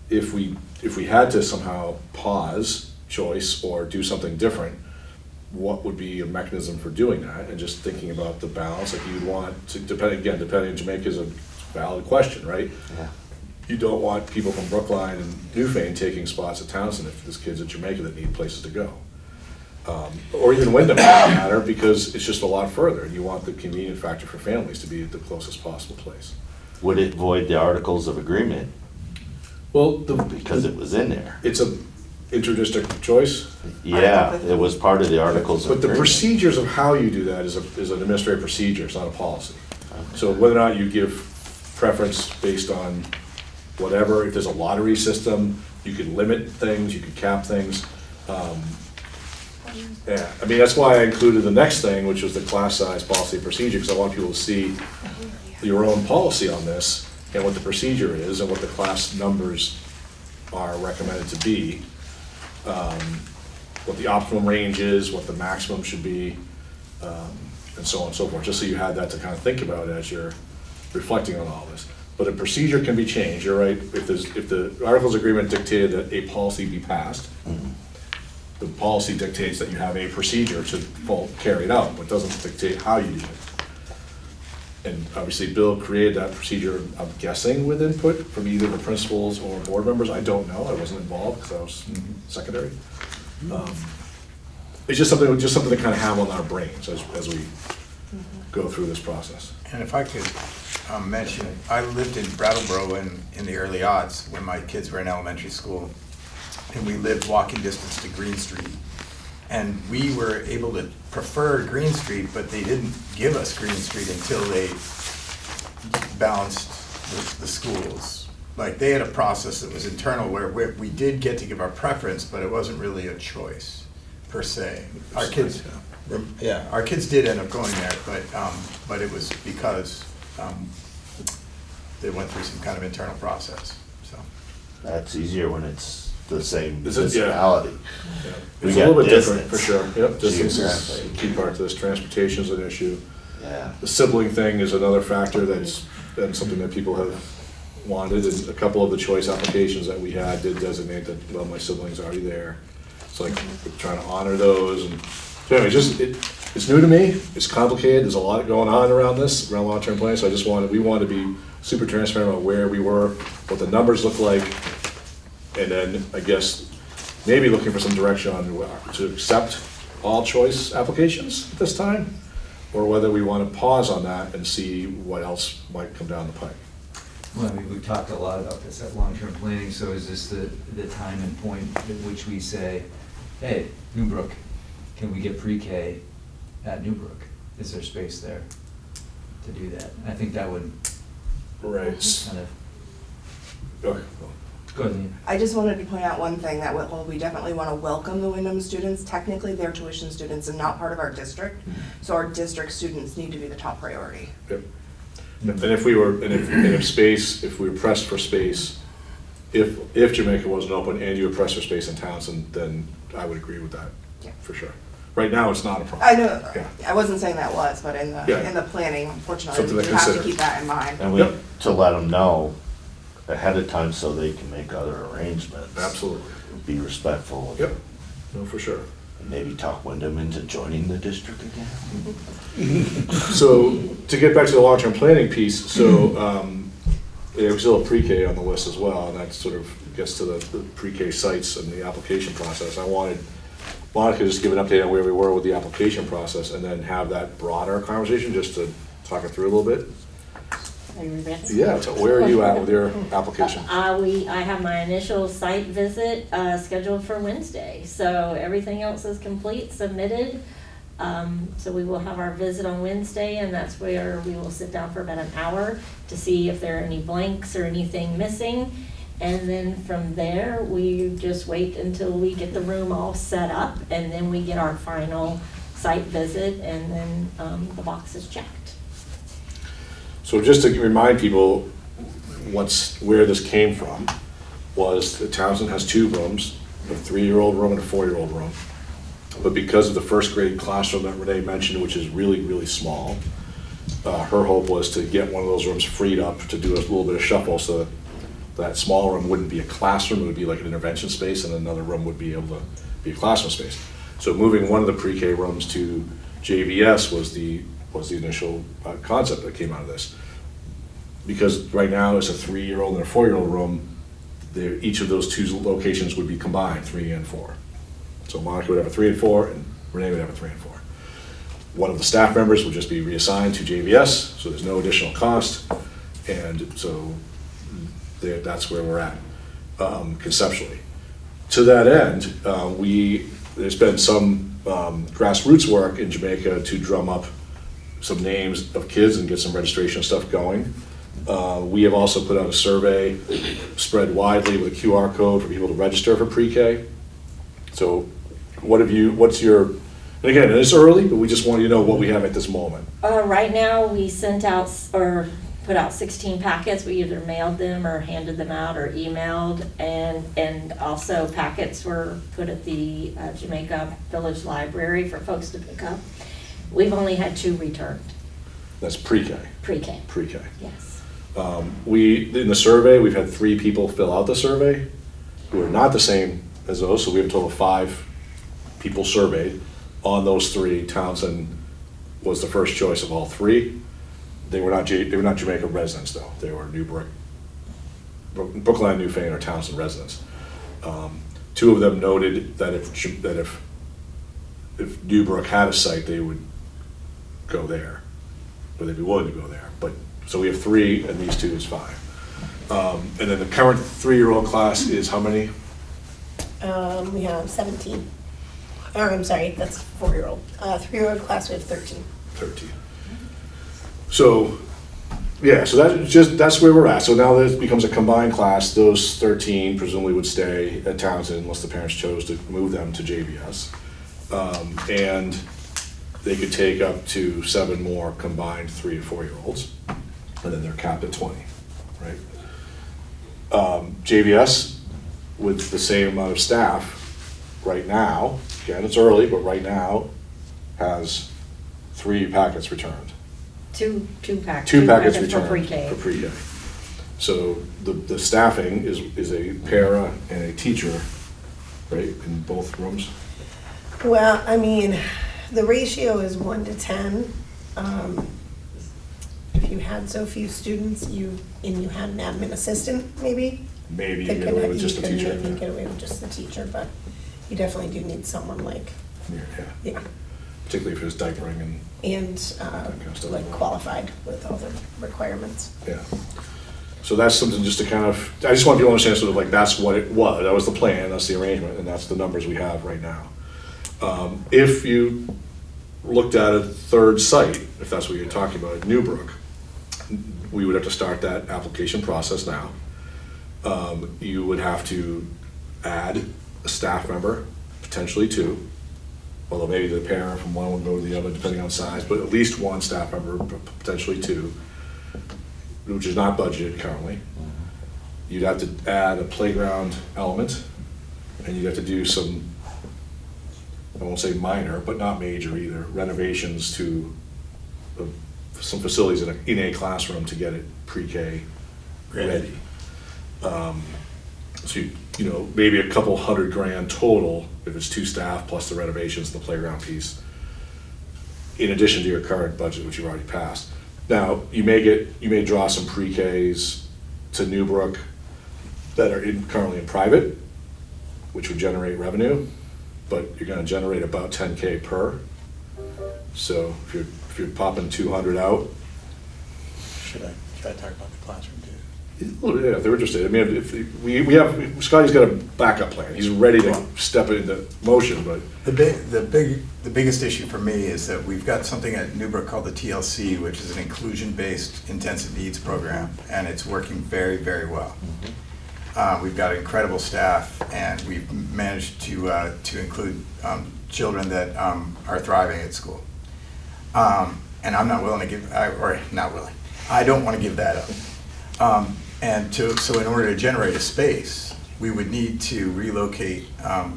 if we had to somehow pause choice or do something different, what would be a mechanism for doing that, and just thinking about the balance. Like you'd want to, depending on Jamaica is a valid question, right? Yeah. You don't want people from Brookline and Newfane taking spots at Townsend if there's kids at Jamaica that need places to go. Or even Wyndham, for that matter, because it's just a lot further, and you want the convenient factor for families to be at the closest possible place. Would it void the Articles of Agreement? Well, because it was in there. It's a intradistrict choice? Yeah, it was part of the Articles of Agreement. But the procedures of how you do that is an administrative procedure, it's not a policy. So whether or not you give preference based on whatever. If there's a lottery system, you could limit things, you could cap things. Yeah, I mean, that's why I included the next thing, which was the class size policy and procedure, because I want people to see your own policy on this and what the procedure is and what the class numbers are recommended to be, what the optimum range is, what the maximum should be, and so on and so forth, just so you had that to kind of think about as you're reflecting on all this. But a procedure can be changed, you're right, if the Articles of Agreement dictated that a policy be passed, the policy dictates that you have a procedure to carry it out, but doesn't dictate how you do it. And obviously Bill created that procedure, I'm guessing with input from either the principals or board members, I don't know, I wasn't involved because I was secondary. It's just something to kind of have on our brains as we go through this process. And if I could mention, I lived in Brattleboro in the early aughts when my kids were in elementary school, and we lived walking distance to Green Street. And we were able to prefer Green Street, but they didn't give us Green Street until they balanced the schools. Like, they had a process that was internal where we did get to give our preference, but it wasn't really a choice, per se. Our kids, yeah, our kids did end up going there, but it was because they went through some kind of internal process, so. That's easier when it's the same This is- yeah. municipality. Yeah. We It's a got little bit different, distance. for sure. Yep, distance is Geographically. a key part to this. Transportation is an issue. Yeah. The sibling thing is another factor that's been something that people have wanted, and a couple of the choice applications that we had did designate that, well, my sibling's already there. So like, we're trying to honor those, and, so anyway, it's new to me, it's complicated, there's a lot going on around this, around long-term planning, so we wanted to be super transparent about where we were, what the numbers look like, and then, I guess, maybe looking for some direction on to accept all choice applications at this time, or whether we want to pause on that and see what else might come down the pipe. Well, I mean, we've talked a lot about this at long-term planning, so is this the time and point at which we say, hey, Newbrook, can we get pre-K at Newbrook? Is there space there to do that? I think that would Right. kind of, Okay. go ahead, Lean. I just wanted to point out one thing, that while we definitely want to welcome the Wyndham students, technically they're tuition students and not part of our district. So our district students need to be the top priority. Yep. And if we were, and if we were pressed for space, if Jamaica wasn't open and you were pressed for space in Townsend, then I would agree with that, Yeah. for sure. Right now, it's not a problem. I know, Yeah. I wasn't saying that was, but in Yeah. the planning, unfortunately, Something we to have to consider. keep that in mind. And we, Yep. to let them know ahead of time so they can make other arrangements. Absolutely. Be respectful. Yep, no, for sure. And maybe talk Wyndham into joining the district again. So, to get back to the long-term planning piece, so, yeah, we still have pre-K on the list as well, and that sort of gets to the pre-K sites and the application process. I wanted Monica to just give an update on where we were with the application process, and then have that broader conversation, just to talk it through a little bit. Are you ready? Yeah, so where are you at with your application? I have my initial site visit scheduled for Wednesday, so everything else is complete, submitted. So we will have our visit on Wednesday, and that's where we will sit down for about an hour to see if there are any blanks or anything missing. And then from there, we just wait until we get the room all set up, and then we get our final site visit, and then the box is checked. So just to remind people, where this came from, was that Townsend has two rooms, a 3-year-old room and a 4-year-old room. But because of the first grade classroom that Renee mentioned, which is really, really small, her hope was to get one of those rooms freed up to do a little bit of shuffle, so that small room wouldn't be a classroom, it would be like an intervention space, and another room would be able to be a classroom space. So moving one of the pre-K rooms to JVS was the initial concept that came out of this. Because right now it's a 3-year-old and a 4-year-old room, each of those two locations would be combined, 3 and 4. So Monica would have a 3 and 4, and Renee would have a 3 and 4. One of the staff members would just be reassigned to JVS, so there's no additional cost, and so that's where we're at conceptually. To that end, there's been some grassroots work in Jamaica to drum up some names of kids and get some registration stuff going. We have also put out a survey, spread widely with a QR code for people to register for pre-K. So what's your, and again, it's early, but we just want you to know what we have at this moment. Right now, we sent out, or put out 16 packets. We either mailed them or handed them out or emailed, and also packets were put at the Jamaica Village Library for folks to pick up. We've only had 2 returned. That's pre-K. Pre-K. Pre-K. Yes. In the survey, we've had 3 people fill out the survey who are not the same as those, so we have a total of 5 people surveyed. On those 3, Townsend was the first choice of all 3. They were not Jamaica residents though. They were Brookline, Newfane, or Townsend residents. 2 of them noted that if Newbrook had a site, they would go there, or they'd be willing to go there. But so we have 3, and these 2 is 5. And then the current 3-year-old class is how many? We have 17. Oh, I'm sorry, that's 4-year-old. 3-year-old class, we have 13. 13. So, yeah, so that's where we're at. So now this becomes a combined class. Those 13 presumably would stay at Townsend unless the parents chose to move them to JVS. And they could take up to 7 more combined 3 and 4-year-olds. And then they're capped at 20, right? JVS, with the same amount of staff right now, again, it's early, but right now, has 3 packets returned. Two packets. 2 packets for returned pre-K. for pre-K. So the staffing is a para and a teacher, right, in both rooms? Well, I mean, the ratio is 1 to 10. If you had so few students, and you had an admin assistant, maybe. Maybe you get away with just a teacher. You get away with just the teacher, but you definitely do need someone like, yeah. Particularly if it's diapering and. And kind of stuff. like qualified with all the requirements. Yeah. So that's something just to kind of, I just want people to understand sort of like that's what it was. That was the plan, that's the arrangement, and that's the numbers we have right now. If you looked at a 3rd site, if that's what you're talking about, at Newbrook, we would have to start that application process now. You would have to add a staff member, potentially 2, although maybe the parent from one would go to the other depending on size, but at least 1 staff member, potentially 2, which is not budgeted currently. You'd have to add a playground element, and you'd have to do some, I won't say minor, but not major either, renovations to some facilities in a classroom to get it pre-K ready. So maybe a couple $100,000 total if it's 2 staff plus the renovations, the playground piece, in addition to your current budget, which you've already passed. Now, you may draw some pre-Ks to Newbrook that are currently in private, which would generate revenue, but you're going to generate about $10K per. So if you're popping 200 out. Should I talk about the classroom too? Yeah, if they're interested. I mean, if we have, Scotty's got a backup plan. He's ready to step into motion, but. The biggest issue for me is that we've got something at Newbrook called the TLC, which is an inclusion-based intensive needs program, and it's working very, very well. We've got incredible staff, and we've managed to include children that are thriving at school. And I'm not willing to give, I don't want to give that up. So in order to generate a space, we would need to relocate, how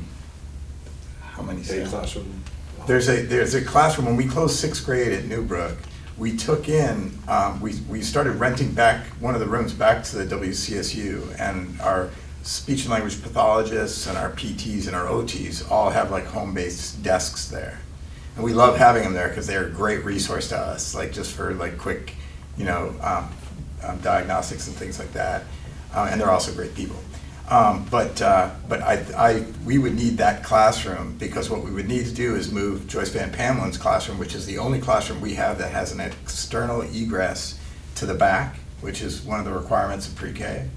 many staff? Classroom. There's a classroom, when we closed 6th grade at Newbrook, we took in, we started renting back one of the rooms back to the WCSU, and our speech and language pathologists and our PTs and our OTs all have like home-based desks there. And we love having them there because they're a great resource to us, like just for like quick, diagnostics and things like that. And they're also great people. We would need that classroom, because what we would need to do is move Joyce Van Pamelin's classroom, which is the only classroom we have that has an external egress to the back, which is one of the requirements of pre-K.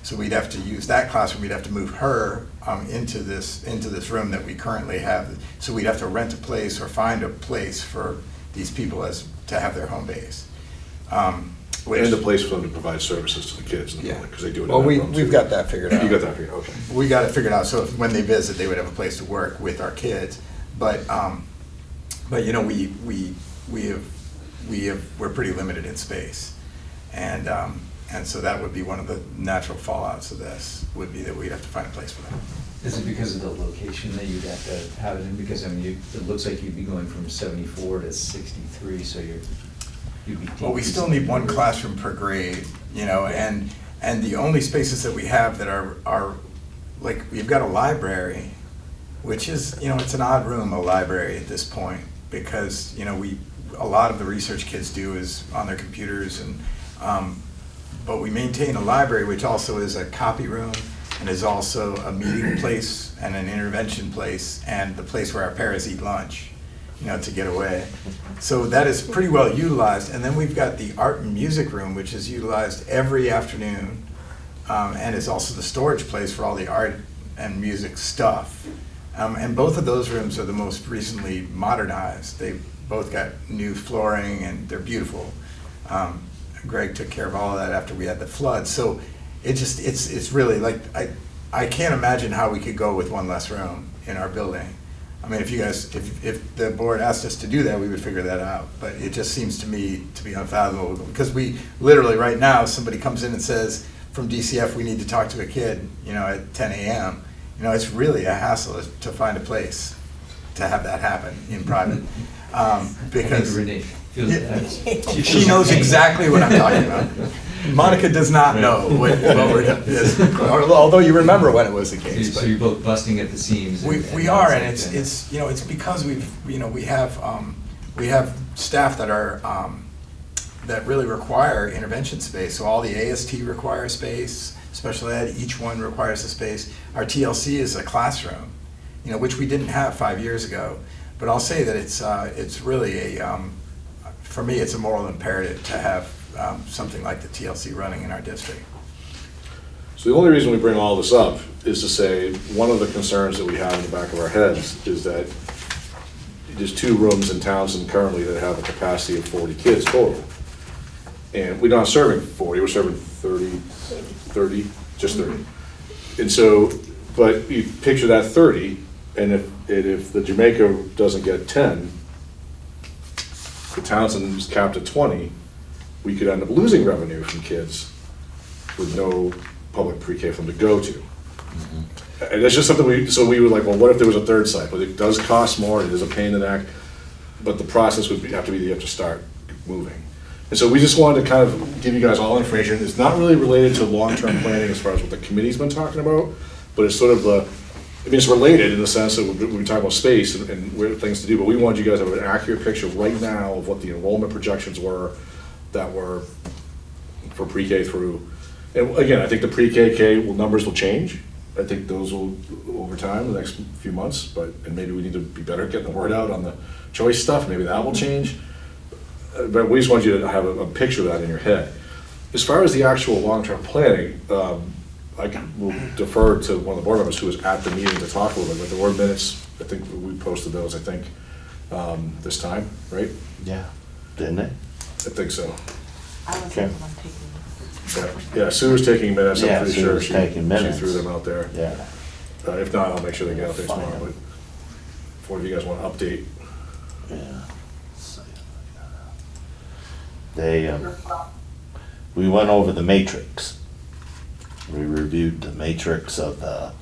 So we'd have to use that classroom. We'd have to move her into this room that we currently have. So we'd have to rent a place or find a place for these people to have their home base. And a place for them to provide services to the kids in the building, because they do it in Well, that room we've too. got that figured out. You got that figured out, okay. We got it figured out, so if, when they visit, they would have a place to work with our kids. But you know, we're pretty limited in space. And so that would be one of the natural fallouts of this, would be that we'd have to find a place for them. Is it because of the location that you'd have to have it in? Because, I mean, it looks like you'd be going from 74 to 63, so you'd be. Well, we still need one classroom per grade, you know, and the only spaces that we have that are, like, we've got a library, which is, you know, it's an odd room, a library at this point, because, you know, a lot of the research kids do is on their computers, and but we maintain a library, which also is a copy room, and is also a meeting place and an intervention place, and the place where our paras eat lunch, you know, to get away. So that is pretty well utilized. And then we've got the art and music room, which is utilized every afternoon, and is also the storage place for all the art and music stuff. And both of those rooms are the most recently modernized. They've both got new flooring, and they're beautiful. Greg took care of all of that after we had the flood. So it's really like, I can't imagine how we could go with one less room in our building. I mean, if the board asked us to do that, we would figure that out. But it just seems to me to be unfathomable, because we literally right now, somebody comes in and says, from DCF, we need to talk to a kid, you know, at 10 a.m. You know, it's really a hassle to find a place to have that happen in private. Because she knows exactly what I'm talking about. Monica does not know what we're doing, although you remember when it was the case. So you're both busting at the seams. We are, and it's you know, it's because we have staff that are that really require intervention space. So all the AST require space, special ed, each one requires a space. Our TLC is a classroom, you know, which we didn't have 5 years ago. But I'll say that it's really for me, it's a moral imperative to have something like the TLC running in our district. So the only reason we bring all this up is to say, one of the concerns that we have in the back of our heads is that there's 2 rooms in Townsend currently that have a capacity of 40 kids total. And we're not serving 40, we're serving 30, just 30. And so, but you picture that 30, and if the Jamaica doesn't get 10, the Townsend is capped at 20, we could end up losing revenue from kids with no public pre-K for them to go to. And that's just something we were like, well, what if there was a 3rd site? But it does cost more, it is a pain in the neck, but the process would have to be that you have to start moving. And so we just wanted to kind of give you guys all information. It's not really related to long-term planning as far as what the committee's been talking about, but it's sort of I mean, it's related in the sense that we're talking about space and where things to do, but we wanted you guys to have an accurate picture right now of what the enrollment projections were that were for pre-K through. And again, I think the pre-K numbers will change. I think those will, over time, the next few months, and maybe we need to be better at getting the word out on the choice stuff. Maybe that will change. But we just want you to have a picture of that in your head. As far as the actual long-term planning, I will defer to one of the board members who was at the meeting to talk a little bit. But there were minutes, I think we posted those, this time, right? Yeah, didn't it? I think so. I was Okay. taking. Yeah, Sue was taking minutes, I'm Yeah, pretty Sue sure was she taking minutes. threw them out there. Yeah. If not, I'll make sure they get out there tomorrow, Fine. but if one of you guys want to update. Yeah. We went over the matrix. We reviewed the matrix of the,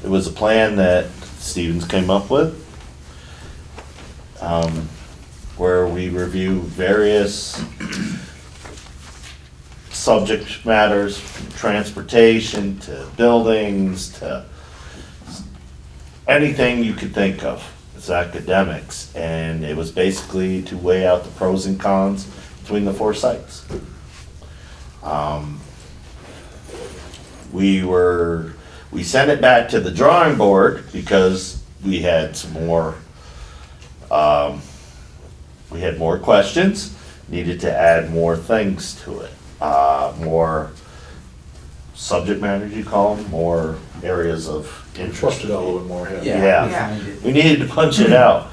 it was a plan that Stevens came up with, where we review various subject matters, from transportation to buildings to anything you could think of. It's academics, and it was basically to weigh out the pros and cons between the 4 sites. We sent it back to the drawing board because we had some more, we had more questions, needed to add more things to it, more subject matter, you call them, more areas of interest. Flushed it out a little bit more, yeah. Yeah, we needed to punch it out.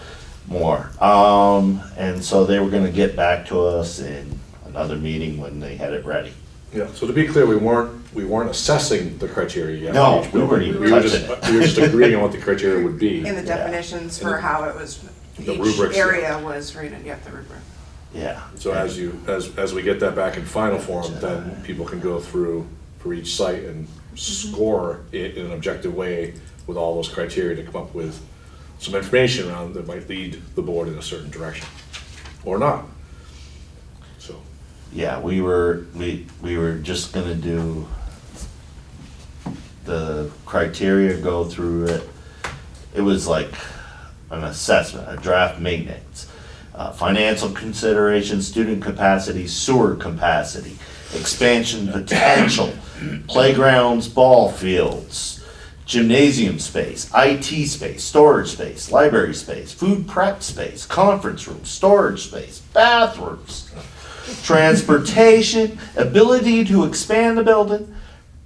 more. And so they were gonna get back to us in another meeting when they had it ready. Yeah, so to be clear, we weren't assessing the criteria yet. No, for each we weren't building. even We were touching just, we were just agreeing on what the criteria would be. In the definitions for how it was, The each rubrics, yeah. area was rated, yep, the rubric. Yeah. So as we get that back in final form, then people can go through for each site and score it in an objective way with all those criteria to come up with some information around that might lead the board in a certain direction, or not. So, Yeah, we were just gonna do the criteria, go through it. It was like an assessment, a draft maintenance, financial considerations, student capacity, sewer capacity, expansion potential, playgrounds, ball fields, gymnasium space, IT space, storage space, library space, food prep space, conference room, storage space, bathrooms, transportation, ability to expand the building,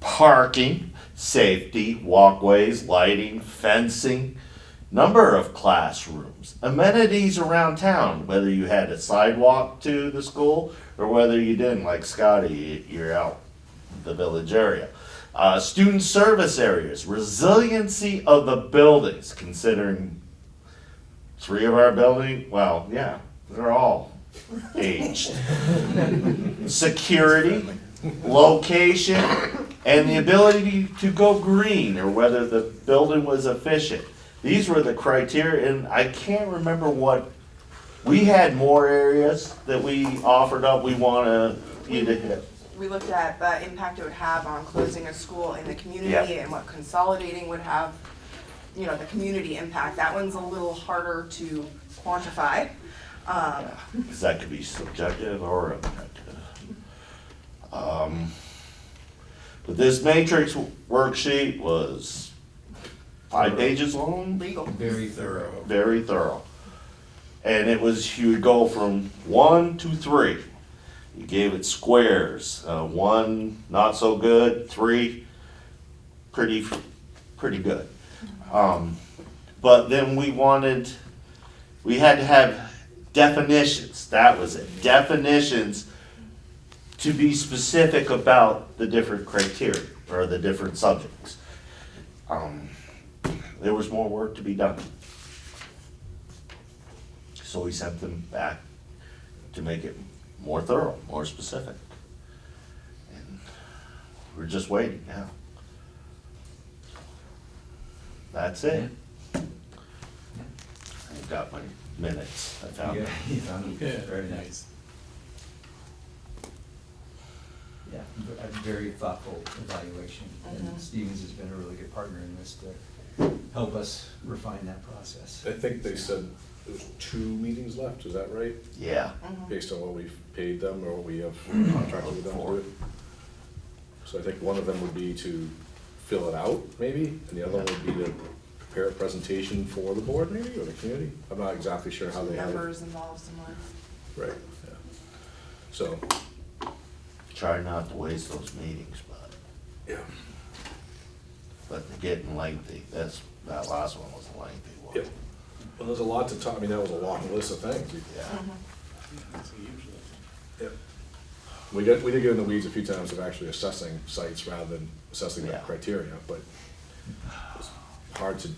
parking, safety, walkways, lighting, fencing, number of classrooms, amenities around town, whether you had a sidewalk to the school or whether you didn't, like Scotty, you're out the village area. Student service areas, resiliency of the buildings, considering 3 of our buildings, well, yeah, they're all aged. Security, location, and the ability to go green, or whether the building was efficient. These were the criteria, and I can't remember what, we had more areas that we offered up, we wanna you to hit. We looked at the impact it would have on closing a school in the community and what consolidating would have, you know, the community impact. That one's a little harder to quantify. Because that could be subjective or objective. But this matrix worksheet was 5 pages long. Legal. Very thorough. Very thorough. And it was, you would go from 1 to 3. You gave it squares, 1 not so good, 3 pretty good. But then we had to have definitions, that was it, definitions to be specific about the different criteria or the different subjects. There was more work to be done. So we sent them back to make it more thorough, more specific. And we're just waiting now. That's it. I've got my minutes, I found Yeah, them. you found it. Very nice. Yeah, a very thoughtful evaluation, and Stevens has been a really good partner in this to help us refine that process. I think they said there's 2 meetings left, is that right? Yeah. Based on what we've paid them or what we have contracted with them to do. So I think one of them would be to fill it out, maybe, and the other one would be to prepare a presentation for the board, maybe, or the community. I'm not exactly sure how they have it. Numbers involved somewhere. Right, yeah. So, Try not to waste those meetings, but yeah. they're getting lengthy. That last one was a lengthy one. Yep. Well, there's a lot to talk, I mean, that was a long list of things. Yeah. Yep. We did get in the weeds a few times of actually assessing sites rather than assessing the Yeah. criteria, but it's hard to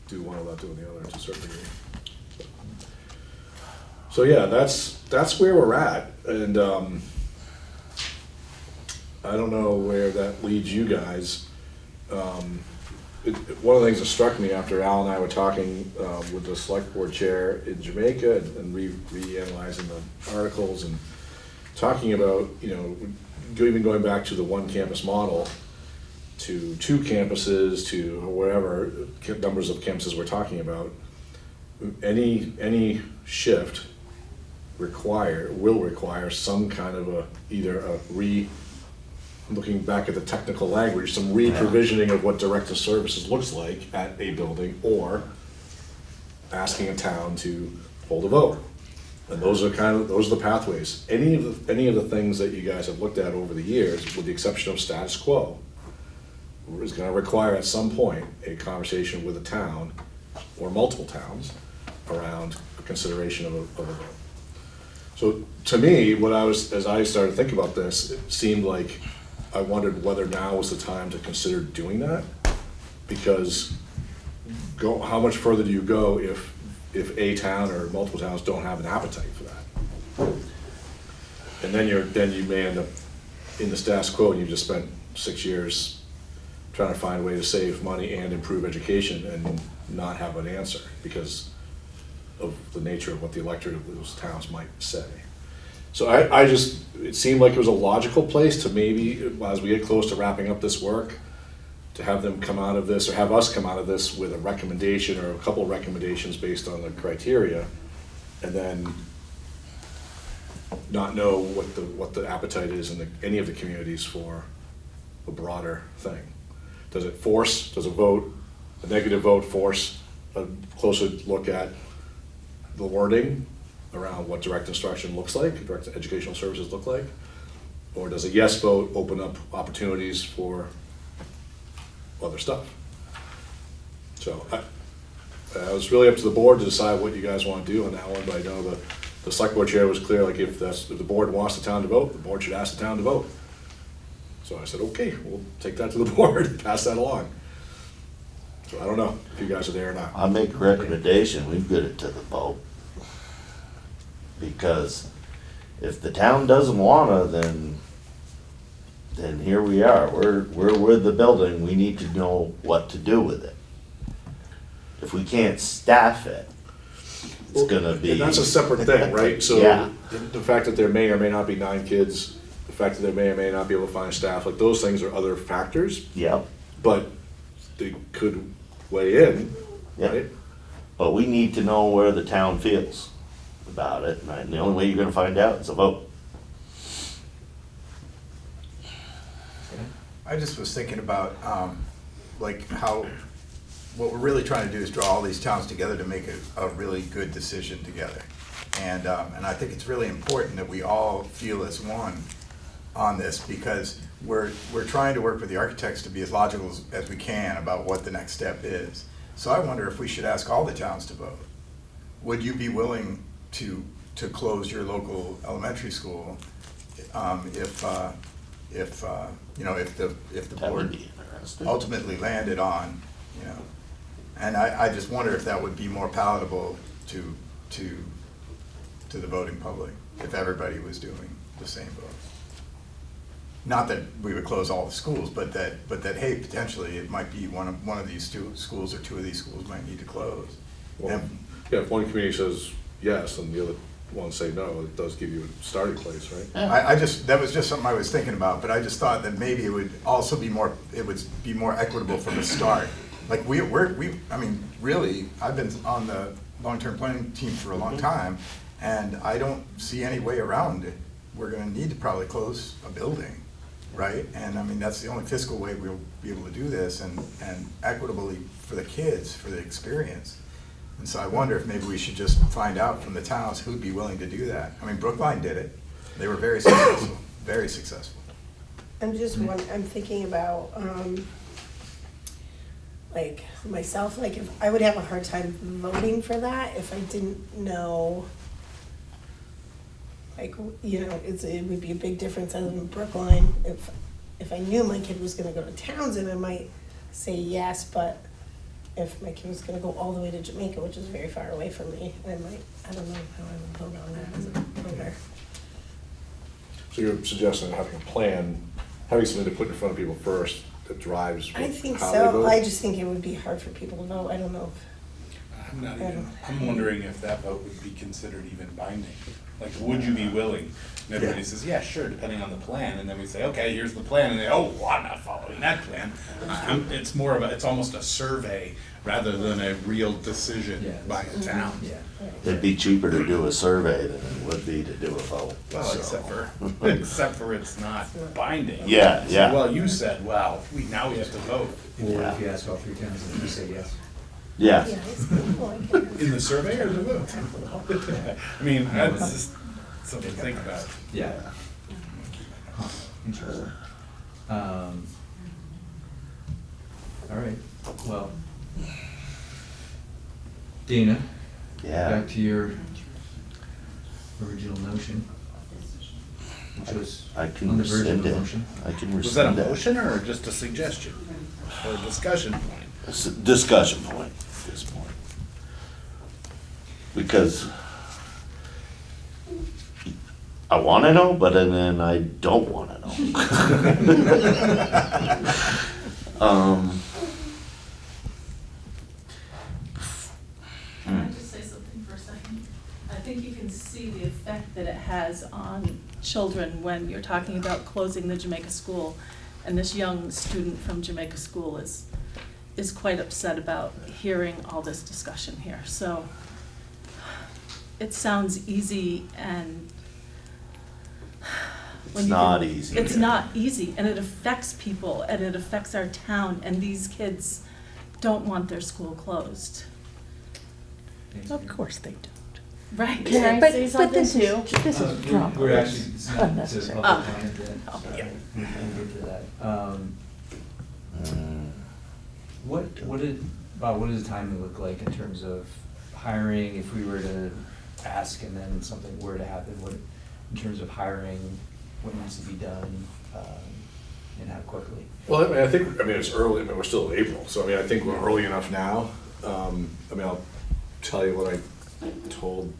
do one without doing the other to a certain degree. So yeah, that's where we're at, and I don't know where that leads you guys. One of the things that struck me after Al and I were talking with the select board chair in Jamaica and reanalyzing the articles and talking about, you know, even going back to the 1 campus model to 2 campuses to whatever numbers of campuses we're talking about, any shift will require some kind of looking back at the technical language, some re-provisioning of what directive services looks like at a building, or asking a town to hold a vote. And those are the pathways. Any of the things that you guys have looked at over the years, with the exception of status quo, is gonna require at some point a conversation with a town or multiple towns around for consideration of a vote. So to me, as I started thinking about this, it seemed like I wondered whether now was the time to consider doing that, because how much further do you go if a town or multiple towns don't have an appetite for that? And then you may end up in the status quo, and you've just spent 6 years trying to find a way to save money and improve education and not have an answer because of the nature of what the electorate of those towns might say. So it seemed like it was a logical place to maybe, as we get close to wrapping up this work, to have them come out of this, or have us come out of this with a recommendation or a couple of recommendations based on the criteria, and then not know what the appetite is in any of the communities for a broader thing. Does a negative vote force a closer look at the wording around what direct instruction looks like, direct educational services look like? Or does a yes vote open up opportunities for other stuff? So it's really up to the board to decide what you guys want to do on that one, but I know the select board chair was clear, like if the board wants the town to vote, the board should ask the town to vote. So I said, okay, we'll take that to the board, pass that along. So I don't know if you guys are there or not. I make a recommendation, we get it to the vote. Because if the town doesn't wanna, then here we are, we're with the building, we need to know what to do with it. If we can't staff it, it's gonna be. And that's a separate thing, right? So Yeah. the fact that there may or may not be 9 kids, the fact that they may or may not be able to find staff, like those things are other factors. Yep. But they could weigh in, Yep. right? But we need to know where the town feels about it, and the only way you're gonna find out is a vote. I just was thinking about, like how, what we're really trying to do is draw all these towns together to make a really good decision together. And I think it's really important that we all feel as one on this, because we're trying to work with the architects to be as logical as we can about what the next step is. So I wonder if we should ask all the towns to vote. Would you be willing to close your local elementary school if the That would board be interesting. ultimately landed on, and I just wonder if that would be more palatable to the voting public, if everybody was doing the same vote. Not that we would close all the schools, but that hey, potentially it might be one of these two schools or 2 of these schools might need to close. Well, yeah, if one community says yes and the other ones say no, it does give you a starting place, right? That was just something I was thinking about, but I just thought that maybe it would also be more equitable from the start. Like really, I've been on the long-term planning team for a long time, and I don't see any way around it. We're gonna need to probably close a building, right? And I mean, that's the only fiscal way we'll be able to do this, and equitably for the kids, for the experience. And so I wonder if maybe we should just find out from the towns who'd be willing to do that. I mean, Brookline did it. They were very successful, very successful. I'm thinking about, like myself, like if I would have a hard time voting for that if I didn't know, like, it would be a big difference other than Brookline. If I knew my kid was gonna go to Townsend, I might say yes, but if my kid was gonna go all the way to Jamaica, which is very far away from me, I don't know how I would vote on that as a voter. So you're suggesting having a plan, having something to put in front of people first that drives I think how they so. vote? I just think it would be hard for people to vote. I don't know. I'm wondering if that vote would be considered even binding. Like, would you be willing? And everybody says, yeah, sure, depending on the plan. And then we say, okay, here's the plan. And they, oh, well, I'm not following that plan. It's more of it's almost a survey rather than a real decision by a town. Yeah. It'd be cheaper to do a survey than it would be to do a vote. Well, so. except for it's not binding. Yeah, So, yeah. well, you said, well, now we have to vote. Or if you ask all 3 towns and you say yes. Yeah. Yeah, it's like it. In the survey or the vote? I mean, that's just something to think about. Yeah. Huh, interesting. All right, well, Dana, Yeah. Yeah. back to your original notion, which was I can on the verge of rescind a it. motion. I can Was that a rescind it. motion or just a suggestion? Or a discussion point? It's a discussion point at this point. Because I wanna know, but then I don't wanna know. Can I just say something for a second? I think you can see the effect that it has on children when you're talking about closing the Jamaica school. And this young student from Jamaica school is quite upset about hearing all this discussion here. So it sounds easy and It's not easy. It's not easy, and it affects people, and it affects our town, and these kids don't want their school closed. Of course they don't. Right. Can I But- say but something this is- too? This is drama. We're actually, it's not, it's a Unnecessary. public comment yet, Oh, so yeah. we can get to that. What does timing look like in terms of hiring, if we were to ask and then something were to happen, what, in terms of hiring, what needs to be done, and how quickly? Well, I think it's early, we're still in April, so I think we're early enough now. I'll tell you what I told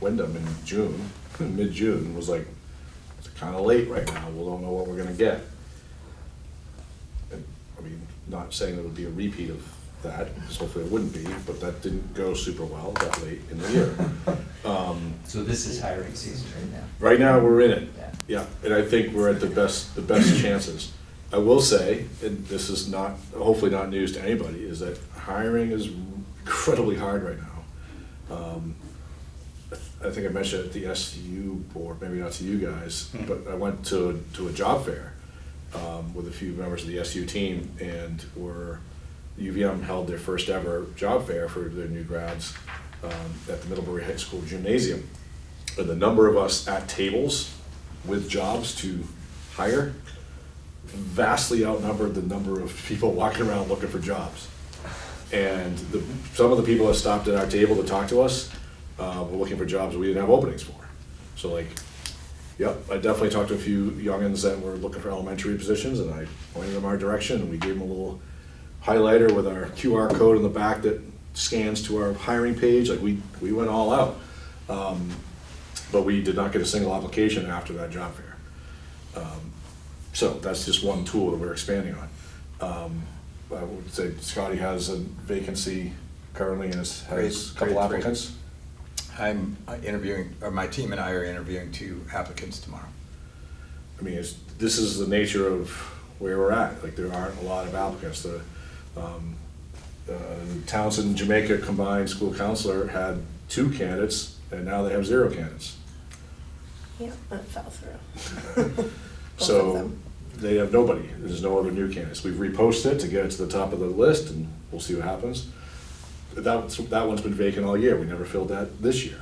Wyndham in June, mid-June, was like, it's kind of late right now, we don't know what we're gonna get. And, not saying it would be a repeat of that, because hopefully it wouldn't be, but that didn't go super well that late in the year. So this is hiring season right now? Right now, we're in it. Yeah. Yeah, and I think we're at the best chances. I will say, and this is not, hopefully not news to anybody, is that hiring is incredibly hard right now. I think I mentioned it at the SU board, maybe not to you guys, but I went to a job fair with a few members of the SU team, and UVM held their first ever job fair for their new grads at the Middlebury High School Gymnasium. And the number of us at tables with jobs to hire vastly outnumbered the number of people walking around looking for jobs. And some of the people that stopped at our table to talk to us were looking for jobs we didn't have openings for. So yep, I definitely talked to a few youngins that were looking for elementary positions, and I pointed them our direction, and we gave them a little highlighter with our QR code in the back that scans to our hiring page. We went all out. But we did not get a single application after that job fair. So that's just one tool that we're expanding on. I would say Scotty has a vacancy currently and has a couple Grade 3. applicants. I'm interviewing, or my team and I are interviewing 2 applicants tomorrow. This is the nature of where we're at. There aren't a lot of applicants. The Townsend Jamaica combined school counselor had 2 candidates, and now they have 0 candidates. Yeah, that fell through. So they have nobody. There's no other new candidates. We've reposted it to get it to the top of the list, and we'll see what happens. That one's been vacant all year. We never filled that this year.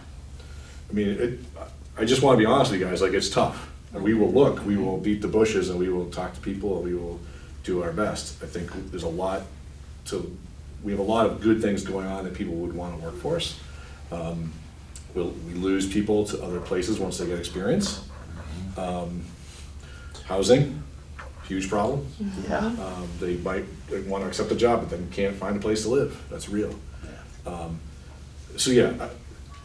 I just want to be honest with you guys, it's tough. And we will look, we will beat the bushes, and we will talk to people, and we will do our best. I think we have a lot of good things going on that people would want to work for us. We lose people to other places once they get experience. Housing, huge problem. Yeah. They might want to accept a job, but then can't find a place to live. That's real. So yeah,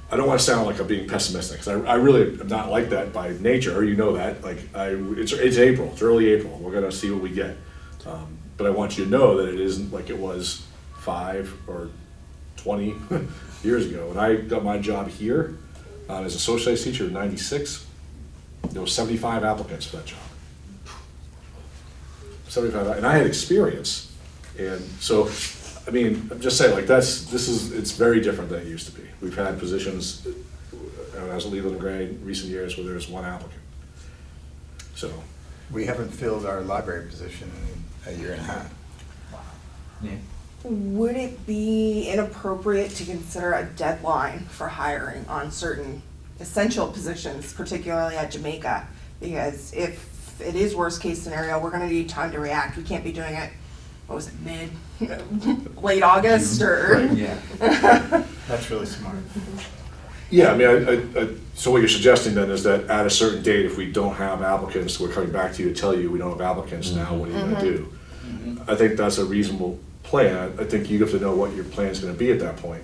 I don't want to sound like I'm being pessimistic, because I really am not like that by nature. You know that. It's April. It's early April. We're gonna see what we get. But I want you to know that it isn't like it was 5 or 20 years ago. When I got my job here as a social studies teacher in '96, there were 75 applicants for that job. 75, and I had experience, and so I'm just saying, it's very different than it used to be. We've had positions, when I was at Leland and Gray in recent years, where there's 1 applicant. So We haven't filled our library position in a year and a half. Yeah. Would it be inappropriate to consider a deadline for hiring on certain essential positions, particularly at Jamaica? Because if it is worst case scenario, we're gonna need time to react. We can't be doing it, late August or? Right, yeah. That's really smart. Yeah, I mean, so what you're suggesting then is that at a certain date, if we don't have applicants, we're coming back to you to tell you we don't have applicants now, what are you gonna do? I think that's a reasonable plan. I think you have to know what your plan's gonna be at that point.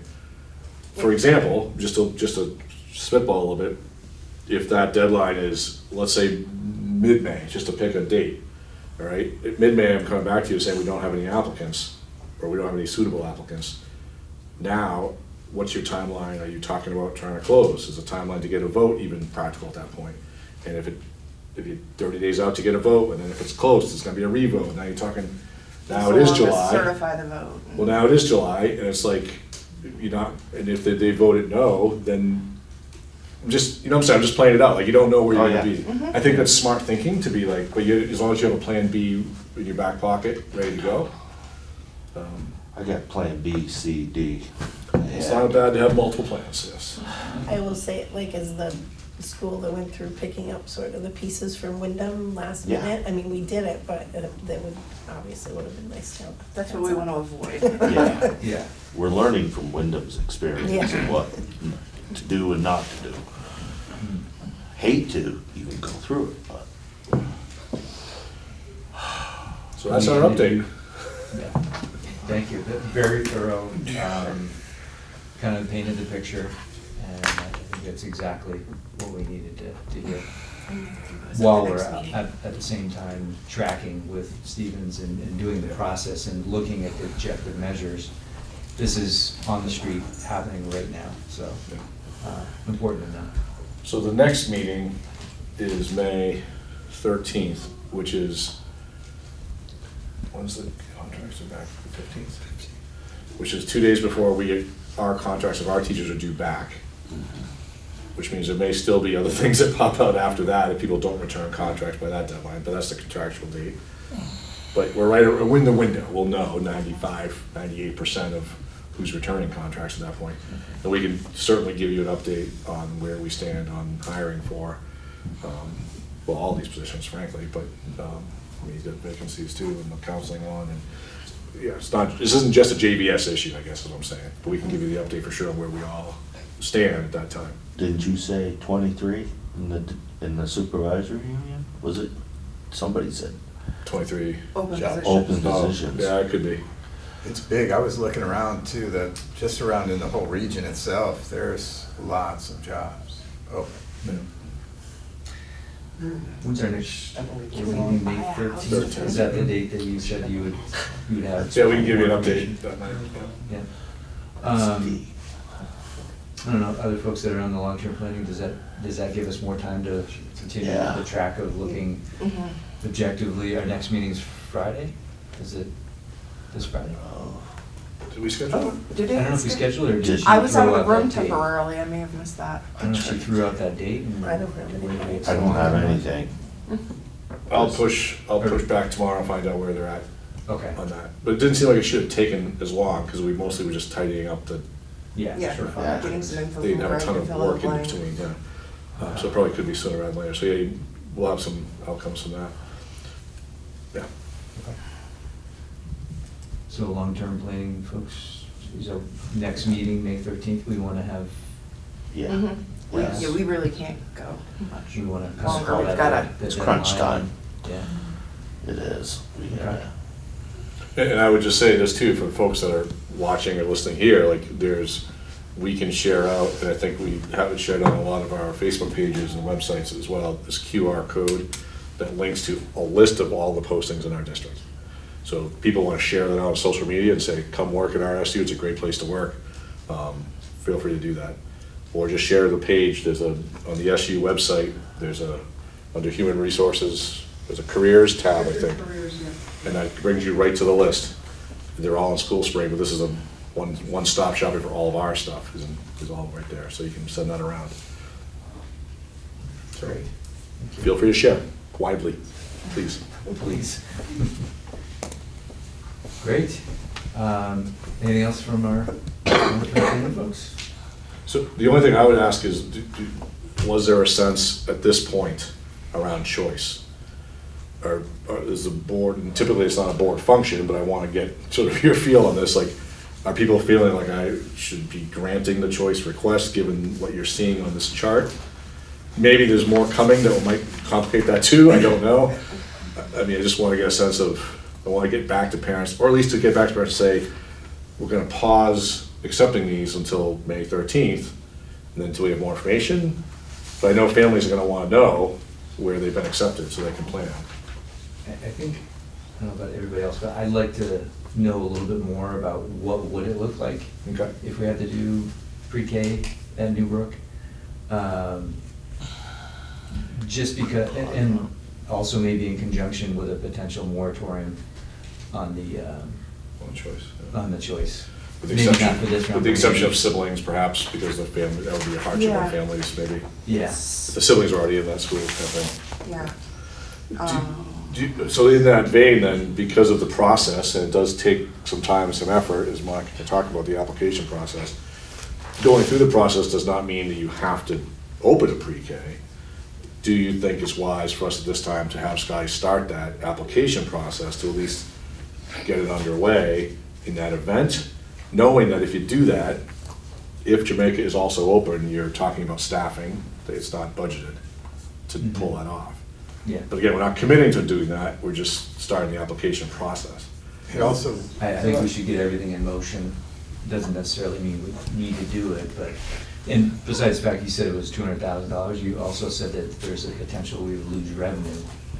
For example, just to spitball a little bit, if that deadline is, let's say, mid-May, just to pick a date, all right? At mid-May, I'm coming back to you saying we don't have any applicants, or we don't have any suitable applicants. Now, what's your timeline? Are you talking about trying to close? Is the timeline to get a vote even practical at that point? And if you're 30 days out to get a vote, and then if it's closed, it's gonna be a revote. Now you're talking, now it is So long as July. certify the vote. Well, now it is July, and it's like, you're not, and if they voted no, then just, you know what I'm saying, I'm just playing it out, like, you don't know where you're gonna be. I think that's smart thinking, to be like, but as long as you have a plan B in your back pocket, ready to go. I got plan B, C, D. It's not bad to have multiple plans, yes. I will say it like as the school that went through picking up sort of the pieces from Wyndham last Yeah. minute. I mean, we did it, but that would have been nice to have. That's what we want to avoid. Yeah, Yeah. we're learning from Wyndham's experience Yeah. and what to do and not to do. Hate to even go through it, but. So that's our update. Yeah. Thank you. Very thorough, kind of painted the picture, and I think that's exactly what we needed to hear. While we're at the same time tracking with Stevens and doing the process and looking at the objective measures, this is on the street happening right now, so important to know. So the next meeting is May 13th, which is, when's the contracts are back, the 15th? Which is 2 days before our contracts of our teachers are due back. Which means there may still be other things that pop out after that if people don't return contracts by that deadline, but that's the contractual date. But we're in the window, we'll know 95, 98% of who's returning contracts at that point. And we can certainly give you an update on where we stand on hiring for, well, all these positions frankly, but we need the vacancies too and the counseling on. And yeah, this isn't just a JVS issue, I guess is what I'm saying, but we can give you the update for sure on where we all stand at that time. Didn't you say 23 in the supervisory union? Was it, somebody said 23 Open jobs. positions. open positions? Yeah, it could be. It's big. I was looking around too, that just around in the whole region itself, there's lots of jobs open. When's our next meeting, May 13th? Is that the date that you said you would have? Yeah, we can give you an update that night. Yeah. I don't know, other folks that are on the long-term planning, does that give us more time to continue the track of looking objectively? Our next meeting's Friday? Is it this Friday? Did we schedule it? Did I don't know if we scheduled or did she I was out throw of the out room that date? temporarily, I may have missed that. I don't know if she threw out that date. And I don't have anything. I don't have anything. I'll push back tomorrow and find out where they're at Okay. on that. But it didn't seem like it should have taken as long, because we mostly were just tidying up the, Yeah, Yeah, sure. Yeah. getting some info they from didn't have a Greg ton to of fill in work the in blank. between, yeah. So it probably could be sooner rather than later. So yeah, we'll have some outcomes from that. Yeah. So long-term planning folks, so next meeting, May 13th, we want to have, Yeah. Mhm. Yes. Yeah, we really can't go much. we want to Longer, call we've that gotta- the It's crunch deadline. time. Yeah. It is. We Okay. gotta- And I would just say this too, for folks that are watching or listening here, like we can share out, and I think we have it shared on a lot of our Facebook pages and websites as well, this QR code that links to a list of all the postings in our district. So if people want to share that out on social media and say, come work at RSU, it's a great place to work, feel free to do that. Or just share the page, on the SU website, under Human Resources, there's a Careers tab, I think. And that brings you right to the list. They're all in School Spring, but this is a one-stop shopping for all of our stuff is all right there, so you can send that around. So Great. feel free to share widely, please. Please. Great. Anything else from our planning folks? So the only thing I would ask is, was there a sense at this point around choice? Or is the board, and typically it's not a board function, but I want to get sort of your feel on this, like, Are people feeling like I should be granting the choice request, given what you're seeing on this chart? Maybe there's more coming that might complicate that too, I don't know. I mean, I just want to get a sense of, I want to get back to parents, or at least to get back to parents and say, we're gonna pause accepting these until May 13th, and then until we have more information. But I know families are gonna wanna know where they've been accepted, so they can plan. I think, I don't know about everybody else, but I'd like to know a little bit more about what would it look like Okay. if we had to do pre-K at Newbrook. Just because, and also maybe in conjunction with a potential moratorium on the, One choice. on the choice. With the Maybe not exception, for this round, with the but exception maybe- of siblings perhaps, because the family, that would be a hardship Yeah. on families, maybe. Yeah. If the siblings are already in that school, kind of thing. Yeah. So in that vein then, because of the process, and it does take some time and some effort, as Monica can talk about the application process, going through the process does not mean that you have to open a pre-K. Do you think it's wise for us at this time to have Scotty start that application process to at least get it underway in that event? Knowing that if you do that, if Jamaica is also open, you're talking about staffing, that it's not budgeted to pull that off. Yeah. But again, we're not committing to doing that, we're just starting the application process. It also, I think we should get everything in motion. Doesn't necessarily mean we need to do it, but, and besides the fact you said it was $200,000, you also said that there's a potential we would lose revenue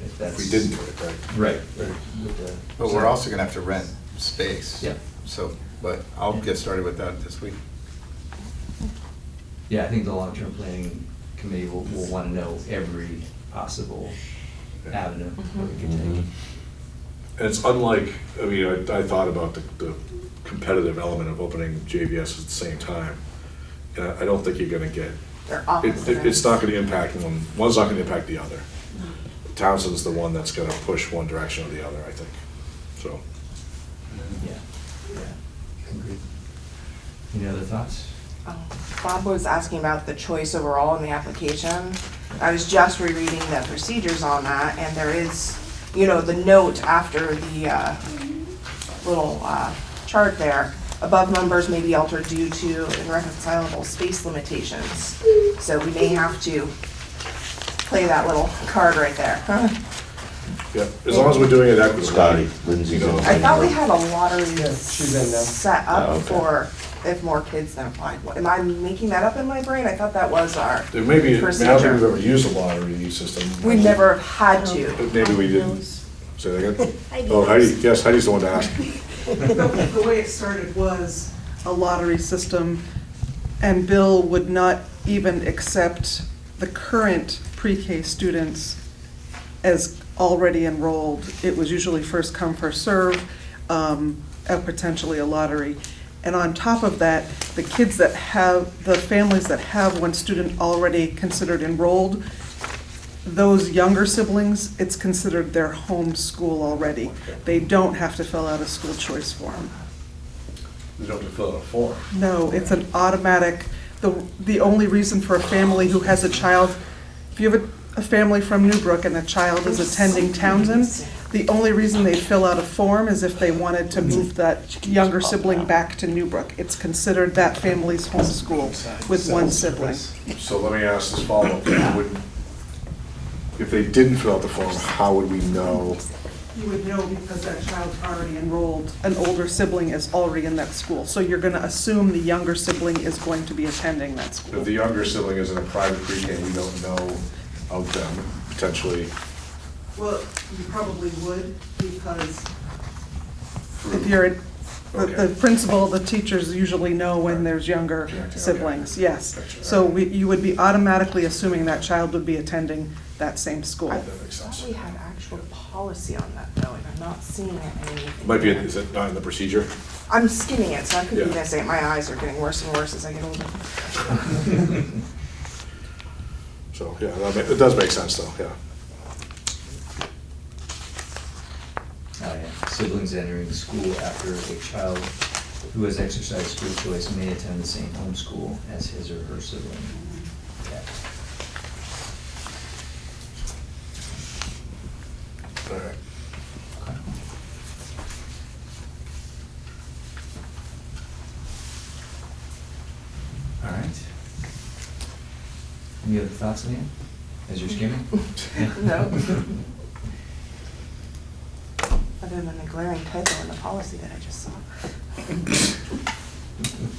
if that's. If we didn't do it, right? Right. With the- but we're also gonna have to rent space. Yeah. So, but I'll get started with that this week. Yeah, I think the long-term planning committee will want to know every possible avenue that we can take. And it's unlike, I mean, I thought about the competitive element of opening JVS at the same time. And I don't think you're gonna get, They're opposite. it's not gonna impact one, one's not gonna impact the other. Townsend's the one that's gonna push one direction or the other, I think, so. Yeah, yeah, agreed. Any other thoughts? Bob was asking about the choice overall in the application. I was just rereading the procedures on that, and there is, the note after the little chart there. Above numbers may be altered due to irreconcilable space limitations. So we may have to play that little card right there. Yeah, as long as we're doing it equitably. Scotty, Lindsay's in. I thought we had a lottery she's in now. set Oh, up okay. for if more kids than applied. Am I making that up in my brain? I thought that was our There may be, I mean, I don't think we've procedure. ever used a lottery system. We never had to. But maybe we didn't. Say that again? Heidi Oh, Heidi, knows. yes, Heidi's the one to ask. The way it started was a lottery system, and Bill would not even accept the current pre-K students as already enrolled. It was usually first come, first serve, potentially a lottery. And on top of that, the kids that have, the families that have one student already considered enrolled, those younger siblings, it's considered their home school already. They don't have to fill out a school choice form. You don't have to fill out a form. No, it's an automatic, the only reason for a family who has a child, if you have a family from Newbrook and a child is attending Townsend, the only reason they fill out a form is if they wanted to move that younger sibling back to Newbrook. It's considered that family's home school with one sibling. So let me ask this follow-up. If they didn't fill out the form, how would we know? You would know because that child's already enrolled, an older sibling is already in that school. So you're gonna assume the younger sibling is going to be attending that school. If the younger sibling is in a private pre-K and we don't know of them, potentially, Well, you probably would, because if you're, the principal, the teachers usually know when there's younger siblings, yes. Gotcha. So you would be automatically assuming that child would be attending that same school. I that makes sense. thought we had actual policy on that though, and I'm not seeing it in anything. Might be, here. is it not in the procedure? I'm skimming it, so I could be Yeah. missing it. My eyes are getting worse and worse as I get older. So, yeah, it does make sense though, yeah. Oh, yeah. Siblings entering school after a child who has exercised school choice may attend the same home school as his or her sibling. Yeah. All right. Any other thoughts, Leanne, as you're skimming? No. Other than the glaring typo in the policy that I just saw.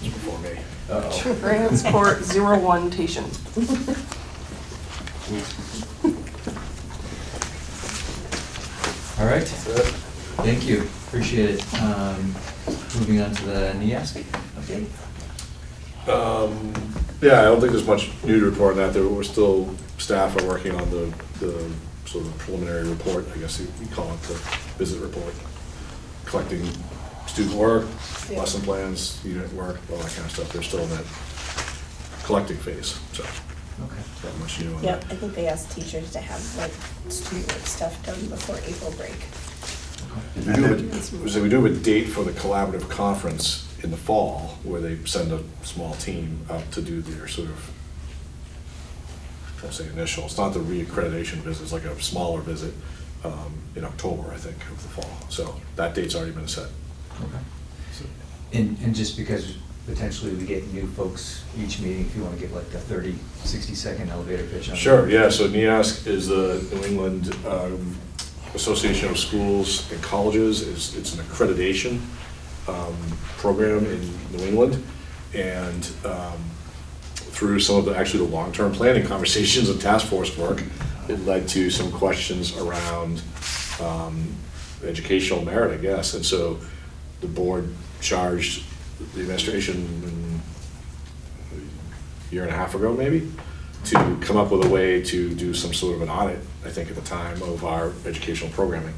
Before me. Uh-oh. Transport 01tation. All right, thank you, appreciate it. Moving on to the NEASC update. Yeah, I don't think there's much new to report on that. We're still, staff are working on the sort of preliminary report, I guess you call it, the visit report. Collecting student work, lesson plans, unit work, all that kind of stuff. They're still in that collecting phase, so. Okay. Not much new on Yep, that. I think they asked teachers to have like student work stuff done before April break. We do have a date for the collaborative conference in the fall, where they send a small team out to do their sort of, I'll say initial, it's not the reaccreditation visit, it's like a smaller visit in October, I think, of the fall. So that date's already been set. Okay. And just because potentially we get new folks each meeting, if you want to give like a 30, 60-second elevator pitch on it. Sure, yeah, so NEASC is the New England Association of Schools and Colleges. It's an accreditation program in New England, and through some of the long-term planning conversations and task force work, it led to some questions around educational merit, I guess. And so the board charged the administration a year and a half ago, maybe, to come up with a way to do some sort of an audit, I think at the time, of our educational programming.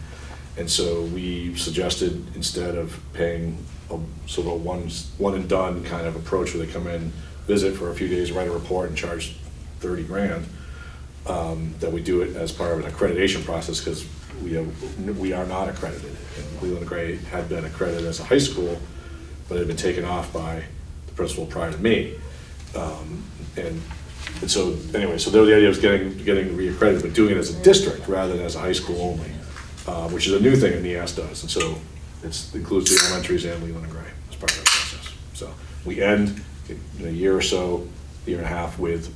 And so we suggested, instead of paying a sort of a one and done kind of approach where they come in, visit for a few days, write a report and charge 30 grand, that we do it as part of an accreditation process, because we are not accredited. And Leland Gray had been accredited as a high school, but it had been taken off by the principal prior to me. And so anyway, so the idea was getting reaccredited, but doing it as a district rather than as a high school only, which is a new thing that NEASC does. And so it includes the elementaries and Leland and Gray as part of that process. So we end in a year or so, year and a half, with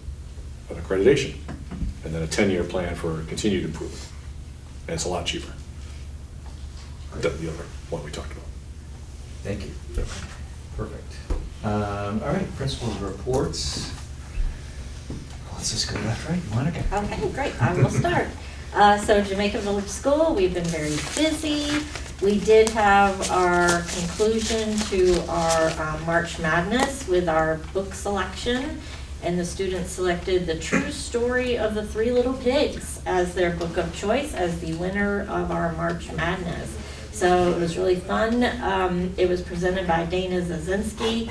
an accreditation, and then a 10-year plan for continued improvement. And it's a lot cheaper than the other one we talked about. Thank you. Yep. Perfect. All right, principals' reports. Let's just go left, right. Monica. Okay, great, I will start. So Jamaica Village School, we've been very busy. We did have our conclusion to our March Madness with our book selection, and the students selected The True Story of the Three Little Pigs as their book of choice, as the winner of our March Madness. So it was really fun. It was presented by Dana Zazinski,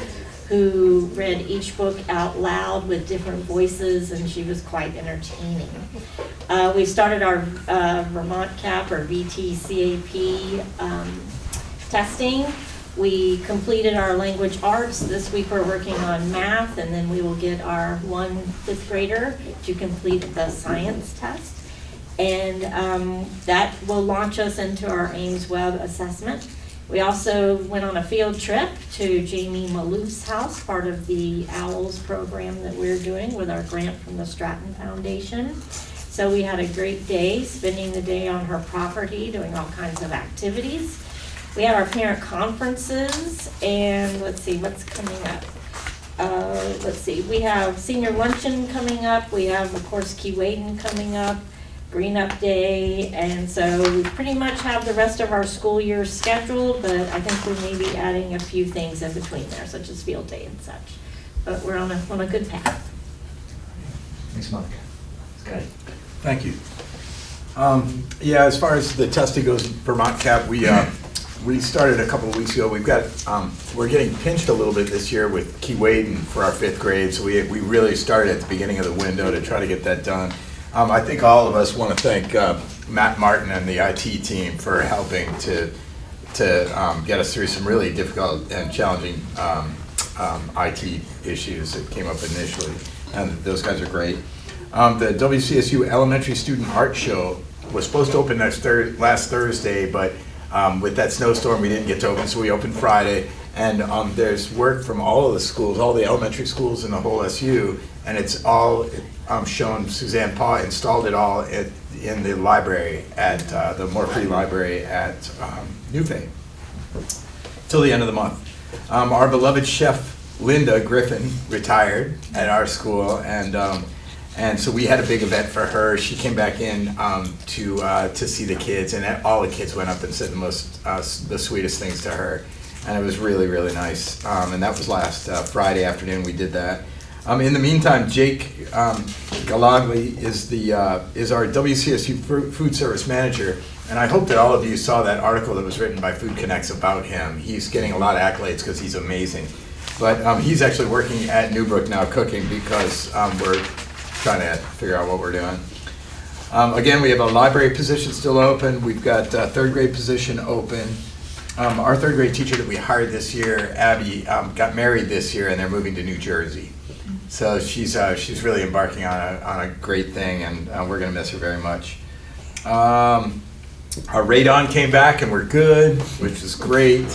who read each book out loud with different voices, and she was quite entertaining. We started our Vermont CAP or VTCAP testing. We completed our language arts. This week we're working on math, and then we will get our one fifth grader to complete the science test. And that will launch us into our Ames Web assessment. We also went on a field trip to Jamie Malouf's house, part of the OWLS program that we're doing with our grant from the Stratton Foundation. So we had a great day, spending the day on her property, doing all kinds of activities. We had our parent conferences, and let's see what's coming up. We have senior luncheon coming up. We have, of course, XVIII coming up, Green Up Day, and so we pretty much have the rest of our school year scheduled, but I think we may be adding a few things in between there, such as field day and such. But we're on a good path. Thanks, Monica. Scotty. Thank you. Yeah, as far as the testing goes, Vermont CAP, we started a couple of weeks ago. We've got, we're getting pinched a little bit this year with XVIII for our 5th grade, so we really started at the beginning of the window to try to get that done. I think all of us want to thank Matt Martin and the IT team for helping to get us through some really difficult and challenging IT issues that came up initially, and those guys are great. The WCSU Elementary Student Art Show was supposed to open last Thursday, but with that snowstorm we didn't get to open, so we opened Friday. And there's work from all of the schools, all the elementary schools in the whole SU, and it's all shown. Suzanne Paw installed it all in the library at the More Free Library at Newfane till the end of the month. Our beloved chef Linda Griffin retired at our school, and so we had a big event for her. She came back in to see the kids, and all the kids went up and said the sweetest things to her, and it was really, really nice. And that was last Friday afternoon. We did that. In the meantime, Jake Galagli is our WCSU food service manager, and I hope that all of you saw that article that was written by Food Connects about him. He's getting a lot of accolades because he's amazing. But he's actually working at Newbrook now cooking because we're trying to figure out what we're doing. Again, we have a library position still open. We've got a third grade position open. Our third grade teacher that we hired this year, Abby, got married this year, and they're moving to New Jersey. So she's really embarking on a great thing, and we're going to miss her very much. Our radon came back, and we're good, which is great.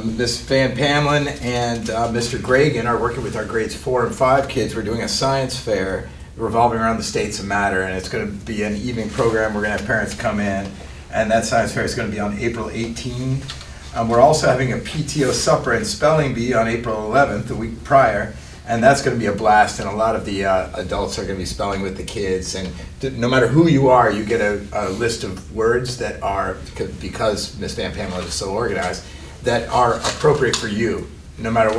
Miss Van Pamlin and Mr. Gragan are working with our grades 4 and 5 kids. We're doing a science fair revolving around the states of matter, and it's going to be an evening program. We're going to have parents come in, and that science fair is going to be on April 18th. We're also having a PTO supper and spelling bee on April 11th, the week prior, and that's going to be a blast, and a lot of the adults are going to be spelling with the kids, and no matter who you are, you get a list of words that are, because Miss Van Pamela is so organized, that are appropriate for you, no matter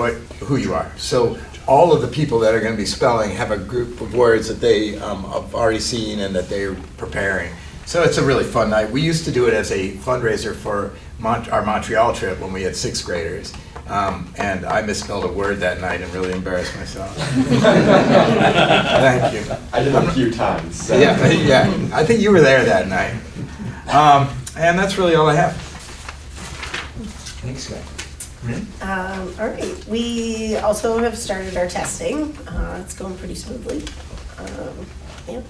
who you are. So all of the people that are going to be spelling have a group of words that they have already seen and that they're preparing. So it's a really fun night. We used to do it as a fundraiser for our Montreal trip when we had 6th graders. And I misspelled a word that night and really embarrassed myself. Thank you. I did it a few times. So. Yeah, I think you were there that night. And that's really all I have. Thanks, guy. All right, we also have started our testing. It's going pretty smoothly. Yeah.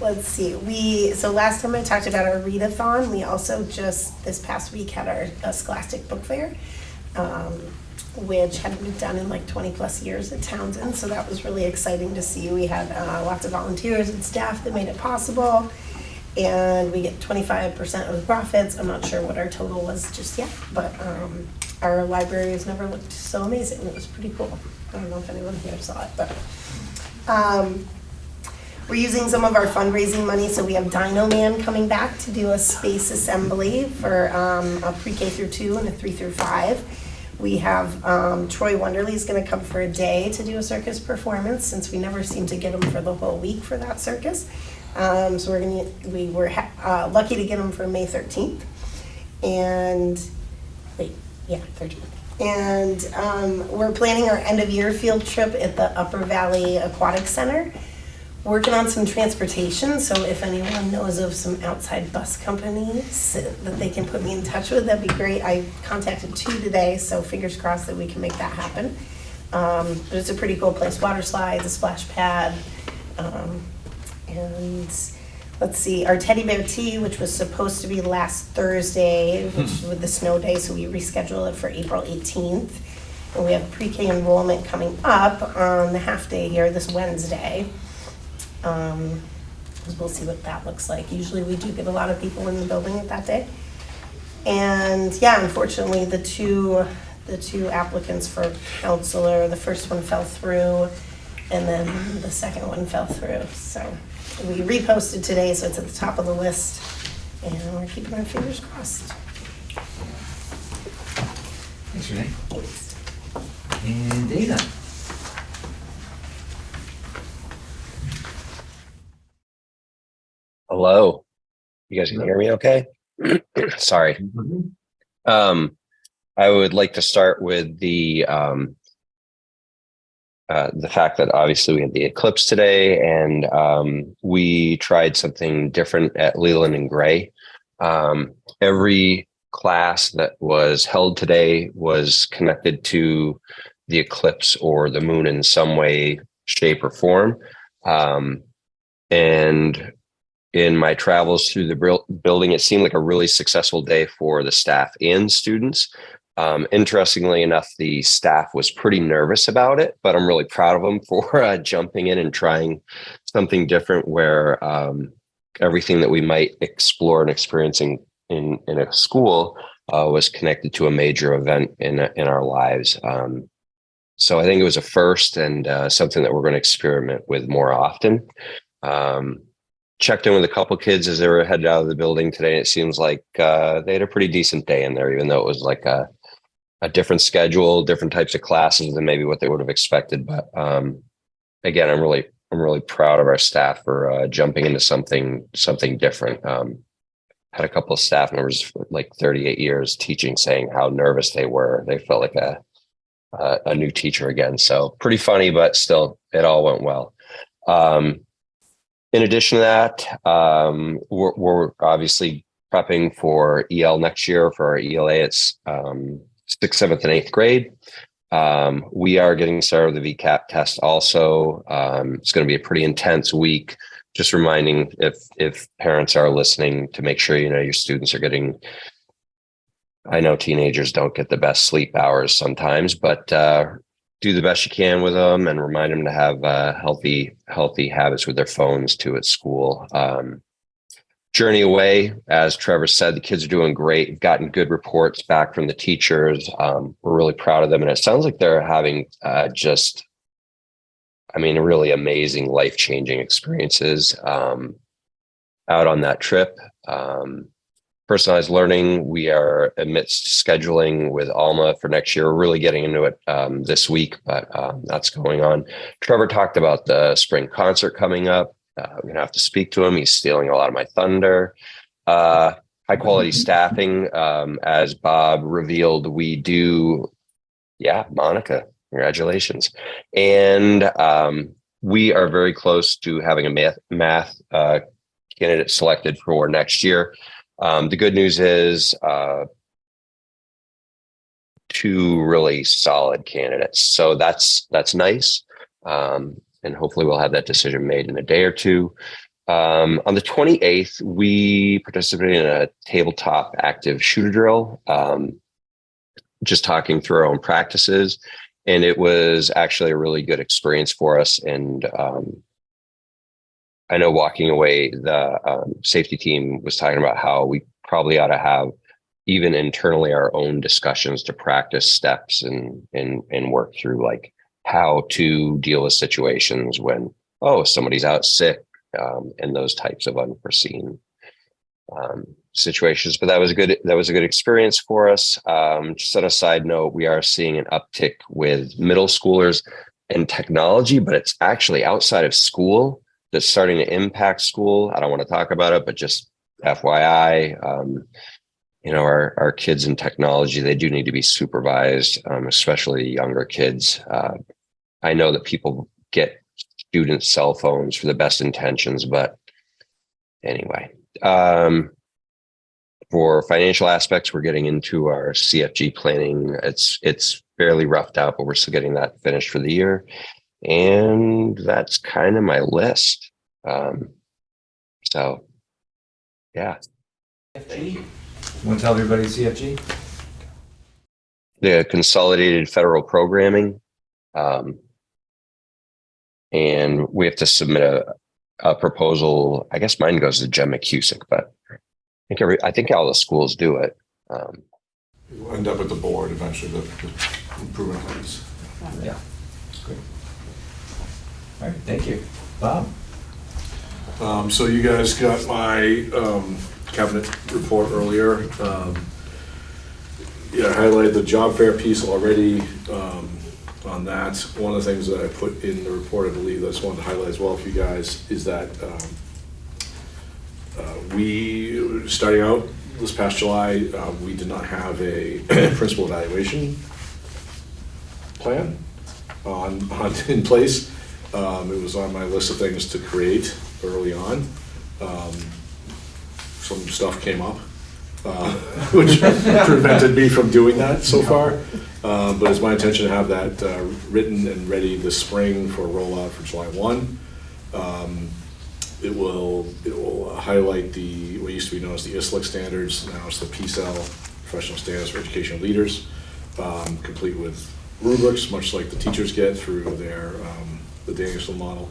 Let's see, so last time I talked about our readathon, we also just this past week had our Scholastic Book Fair, which hadn't been done in like 20 plus years at Townsend, so that was really exciting to see. We had lots of volunteers and staff that made it possible, and we get 25% of the profits. I'm not sure what our total was just yet, but our library has never looked so amazing. It was pretty cool. I don't know if anyone here saw it, but we're using some of our fundraising money, so we have Dino Man coming back to do a space assembly for a pre-K through 2 and a 3 through 5. We have Troy Wonderly is going to come for a day to do a circus performance, since we never seem to get him for the whole week for that circus. So we were lucky to get him for May 13th, and 13th. And we're planning our end of year field trip at the Upper Valley Aquatic Center. Working on some transportation, so if anyone knows of some outside bus companies that they can put me in touch with, that'd be great. I contacted 2 today, so fingers crossed that we can make that happen. But it's a pretty cool place. Water slides, a splash pad, and let's see, our Teddy Bear Tea, which was supposed to be last Thursday, which with the snow day, so we rescheduled it for April 18th. And we have pre-K enrollment coming up on the half day here this Wednesday. We'll see what that looks like. Usually we do get a lot of people in the building at that day. And yeah, unfortunately the two applicants for counselor, the first one fell through and then the second one fell through. So we reposted today, so it's at the top of the list, and we're keeping our fingers crossed. Thanks, Renee. And Dana. Hello. You guys can hear me okay? Sorry. I would like to start with the fact that obviously we had the eclipse today, and we tried something different at Leland and Gray. Every class that was held today was connected to the eclipse or the moon in some way, shape, or form. And in my travels through the building, it seemed like a really successful day for the staff and students. Interestingly enough, the staff was pretty nervous about it, but I'm really proud of them for jumping in and trying something different where everything that we might explore and experiencing in a school was connected to a major event in our lives. So I think it was a first and something that we're going to experiment with more often. Checked in with a couple kids as they were headed out of the building today. And it seems like they had a pretty decent day in there, even though it was like a different schedule, different types of classes than maybe what they would have expected. But again, I'm really proud of our staff for jumping into something different. Had a couple of staff members for like 38 years teaching, saying how nervous they were. They felt like a new teacher again. So pretty funny, but still, it all went well. In addition to that, we're obviously prepping for EL next year for our ELA. It's 6th, 7th, and 8th grade. We are getting started with the VCAP test also. It's going to be a pretty intense week. Just reminding if parents are listening to make sure, your students are getting, I know teenagers don't get the best sleep hours sometimes, but do the best you can with them and remind them to have healthy habits with their phones too at school. Journey away, as Trevor said, the kids are doing great. We've gotten good reports back from the teachers. We're really proud of them. And it sounds like they're having really amazing life-changing experiences out on that trip. Personalized learning, we are amidst scheduling with Alma for next year. We're really getting into it this week, but that's going on. Trevor talked about the spring concert coming up. We're going to have to speak to him. He's stealing a lot of my thunder. High quality staffing, as Bob revealed, we do. Yeah, Monica, congratulations. And we are very close to having a math candidate selected for next year. The good news is 2 really solid candidates. So that's nice. And hopefully we'll have that decision made in a day or two. On the 28th, we participated in a tabletop active shooter drill, just talking through our own practices. And it was actually a really good experience for us. And I know walking away, the safety team was talking about how we probably ought to have even internally our own discussions to practice steps and work through like how to deal with situations when, somebody's out sick, and those types of unforeseen situations. But that was a good experience for us. Just on a side note, we are seeing an uptick with middle schoolers in technology, but it's actually outside of school that's starting to impact school. I don't want to talk about it, but just FYI, our kids in technology, they do need to be supervised, especially younger kids. I know that people get students' cell phones for the best intentions, but anyway, for financial aspects, we're getting into our CFG planning. It's fairly roughed out, but we're still getting that finished for the year. And that's kind of my list. So, yeah. CFG. Want to tell everybody CFG? The Consolidated Federal Programming. And we have to submit a proposal. I guess mine goes to Jen McCusick, but I think all the schools do it. We'll end up at the board eventually, the improvement plans. Yeah. Great. All right, thank you. Bob? So you guys got my cabinet report earlier. I highlighted the job fair piece already on that. One of the things that I put in the report, I believe, I just wanted to highlight as well for you guys, is that we, starting out this past July, we did not have a principal evaluation plan in place. It was on my list of things to create early on. Some stuff came up, which prevented me from doing that so far. But it's my intention to have that written and ready this spring for a rollout for July 1. It will highlight what used to be known as the ISLIC standards. Now it's the PSEL, Professional Standards for Educational Leaders. complete with rubrics, much like the teachers get through their, the Designation model.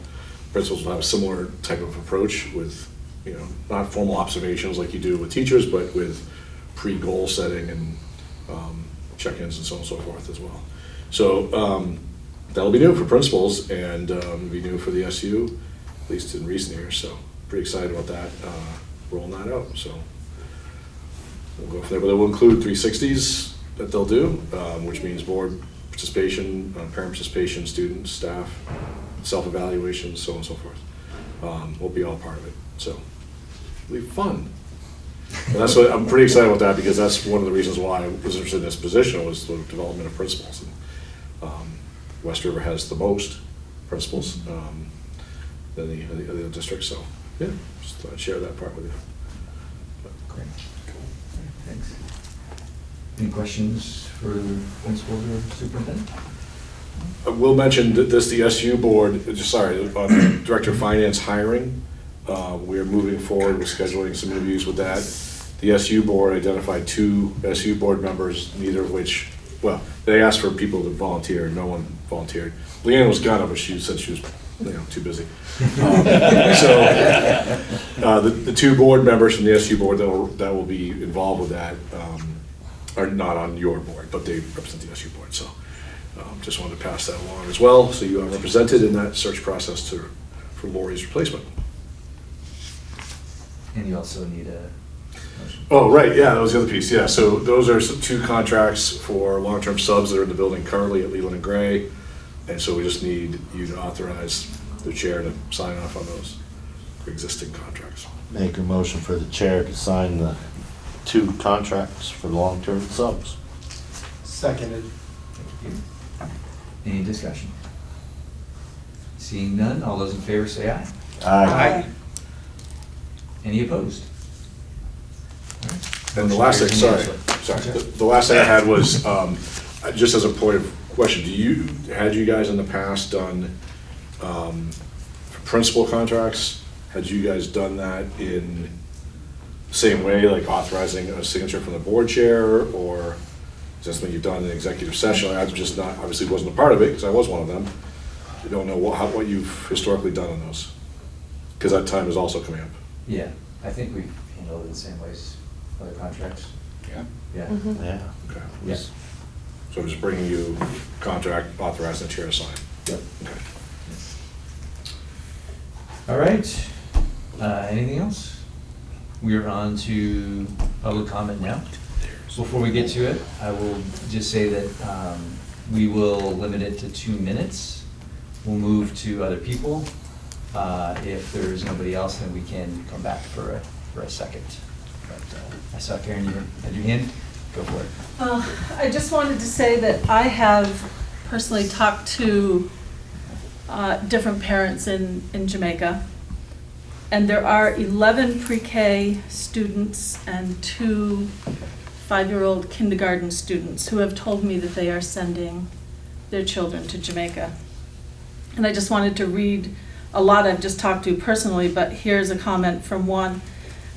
Principals will have a similar type of approach with, not formal observations like you do with teachers, but with pre-goal setting and check-ins and so on and so forth as well. So that'll be new for principals and be new for the SU, at least in recent years. So pretty excited about that, rolling that out. So we'll go from there, but it will include 360s that they'll do, which means board participation, parent participation, students, staff, self-evaluation, so on and so forth. We'll be all part of it. So it'll be fun. And that's what I'm pretty excited about that, because that's one of the reasons why I was interested in this position was the development of principals. And, West River has the most principals than the other districts. So yeah, just thought I'd share that part with you. Great. Thanks. Any questions for principals or superintendent? I will mention that the SU board, on Director of Finance hiring, we are moving forward with scheduling some interviews with that. The SU board identified 2 SU board members, neither of which, well, they asked for people to volunteer, no one volunteered. Leanne was gonna, but she said she was too busy. The 2 board members from the SU board that will be involved with that are not on your board, but they represent the SU board. So just wanted to pass that along as well, so you are represented in that search process for Lori's replacement. And you also need a motion. Oh, right, yeah, that was the other piece, yeah. So those are 2 contracts for long-term subs that are in the building currently at Leland and Gray. And so we just need you to authorize the chair to sign off on those existing contracts. Make a motion for the chair to sign the 2 contracts for long-term subs. Seconded. Thank you. Any discussion? Seeing none, all those in favor say aye. Aye. Any opposed? And the last thing, sorry, the last thing I had was, just as a point of question, had you guys in the past done, for principal contracts, had you guys done that in the same way, like authorizing a signature from the board chair, or is that something you've done in an executive session? I've just not, obviously wasn't a part of it, because I was one of them. I don't know what you've historically done on those, because that time is also coming up. Yeah, I think we've handled it the same ways, other contracts. Yeah. Yeah. Mhm. Yeah. Okay. Yeah. So I'm just bringing you contract authorizing the chair to sign. Yep. Okay. All right, anything else? We're on to public comment now. Before we get to it, I will just say that we will limit it to 2 minutes. We'll move to other people. If there's nobody else, then we can come back for a second. But I saw Karen, you had your hand. Go for it. I just wanted to say that I have personally talked to different parents in Jamaica, and there are 11 pre-K students and 2 5-year-old kindergarten students who have told me that they are sending their children to Jamaica. And I just wanted to read a lot I've just talked to personally, but here's a comment from one.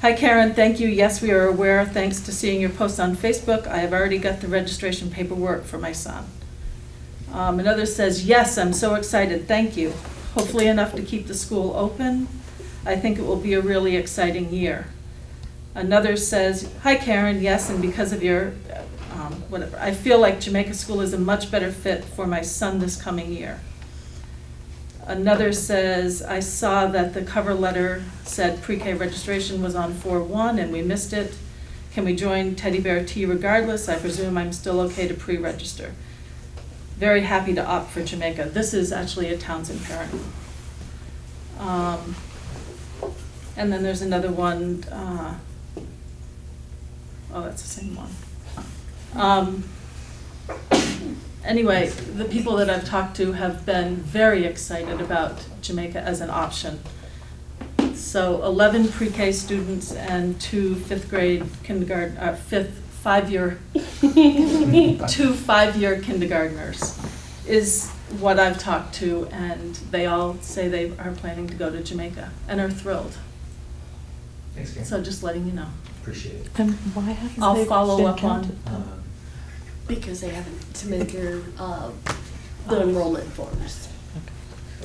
Hi Karen, thank you. Yes, we are aware. Thanks to seeing your post on Facebook, I have already got the registration paperwork for my son. Another says, yes, I'm so excited. Thank you. Hopefully enough to keep the school open. I think it will be a really exciting year. Another says, hi Karen, yes, and because of your, whatever, I feel like Jamaica School is a much better fit for my son this coming year. Another says, I saw that the cover letter said pre-K registration was on 4/1 and we missed it. Can we join Teddy Bear Tea regardless? I presume I'm still okay to pre-register. Very happy to opt for Jamaica. This is actually a Townsend parent. And then there's another one, oh, that's the same one. Anyway, the people that I've talked to have been very excited about Jamaica as an option. So 11 pre-K students and 2 5th grade kindergarten, 5-year, 2 5-year kindergartners is what I've talked to, and they all say they are planning to go to Jamaica and are thrilled. Thanks, Karen. So just letting you know. Appreciate it. And why haven't I'll they follow been up on. counted? because they haven't submitted the enrollment forms.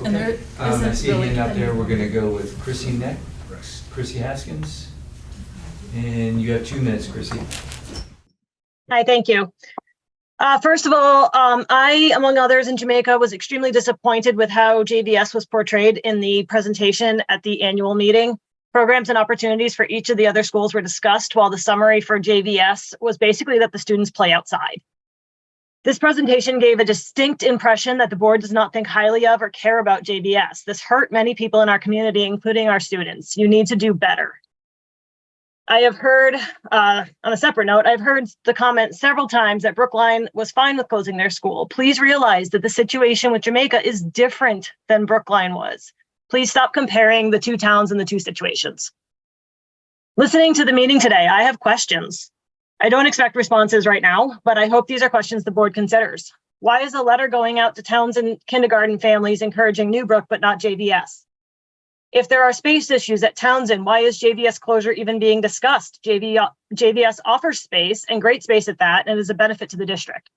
And there Okay. I isn't see a really hand up any- there. We're gonna go with Chrissy next. Chrissy Haskins. And you have 2 minutes, Chrissy. Hi, thank you. First of all, I, among others in Jamaica, was extremely disappointed with how JVS was portrayed in the presentation at the annual meeting. Programs and opportunities for each of the other schools were discussed, while the summary for JVS was basically that the students play outside. This presentation gave a distinct impression that the board does not think highly of or care about JVS. This hurt many people in our community, including our students. You need to do better. I have heard, on a separate note, I've heard the comment several times that Brookline was fine with closing their school. Please realize that the situation with Jamaica is different than Brookline was. Please stop comparing the two towns and the two situations. Listening to the meeting today, I have questions. I don't expect responses right now, but I hope these are questions the board considers. Why is a letter going out to Townsend kindergarten families encouraging Newbrook but not JVS? If there are space issues at Townsend, why is JVS closure even being discussed? JVS offers space, and great space at that, and is a benefit to the district.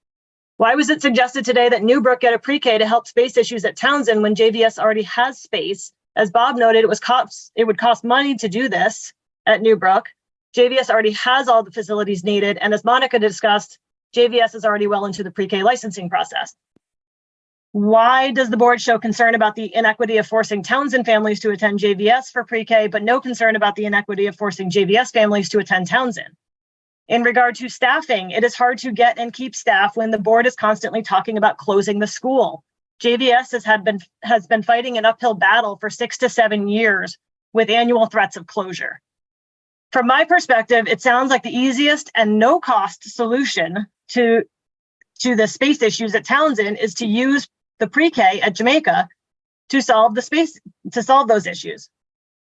Why was it suggested today that Newbrook get a pre-K to help space issues at Townsend when JVS already has space? As Bob noted, it would cost money to do this at Newbrook. JVS already has all the facilities needed, and as Monica discussed, JVS is already well into the pre-K licensing process. Why does the board show concern about the inequity of forcing Townsend families to attend JVS for pre-K, but no concern about the inequity of forcing JVS families to attend Townsend? In regard to staffing, it is hard to get and keep staff when the board is constantly talking about closing the school. JVS has been fighting an uphill battle for 6 to 7 years with annual threats of closure. From my perspective, it sounds like the easiest and no-cost solution to the space issues at Townsend is to use the pre-K at Jamaica to solve those issues.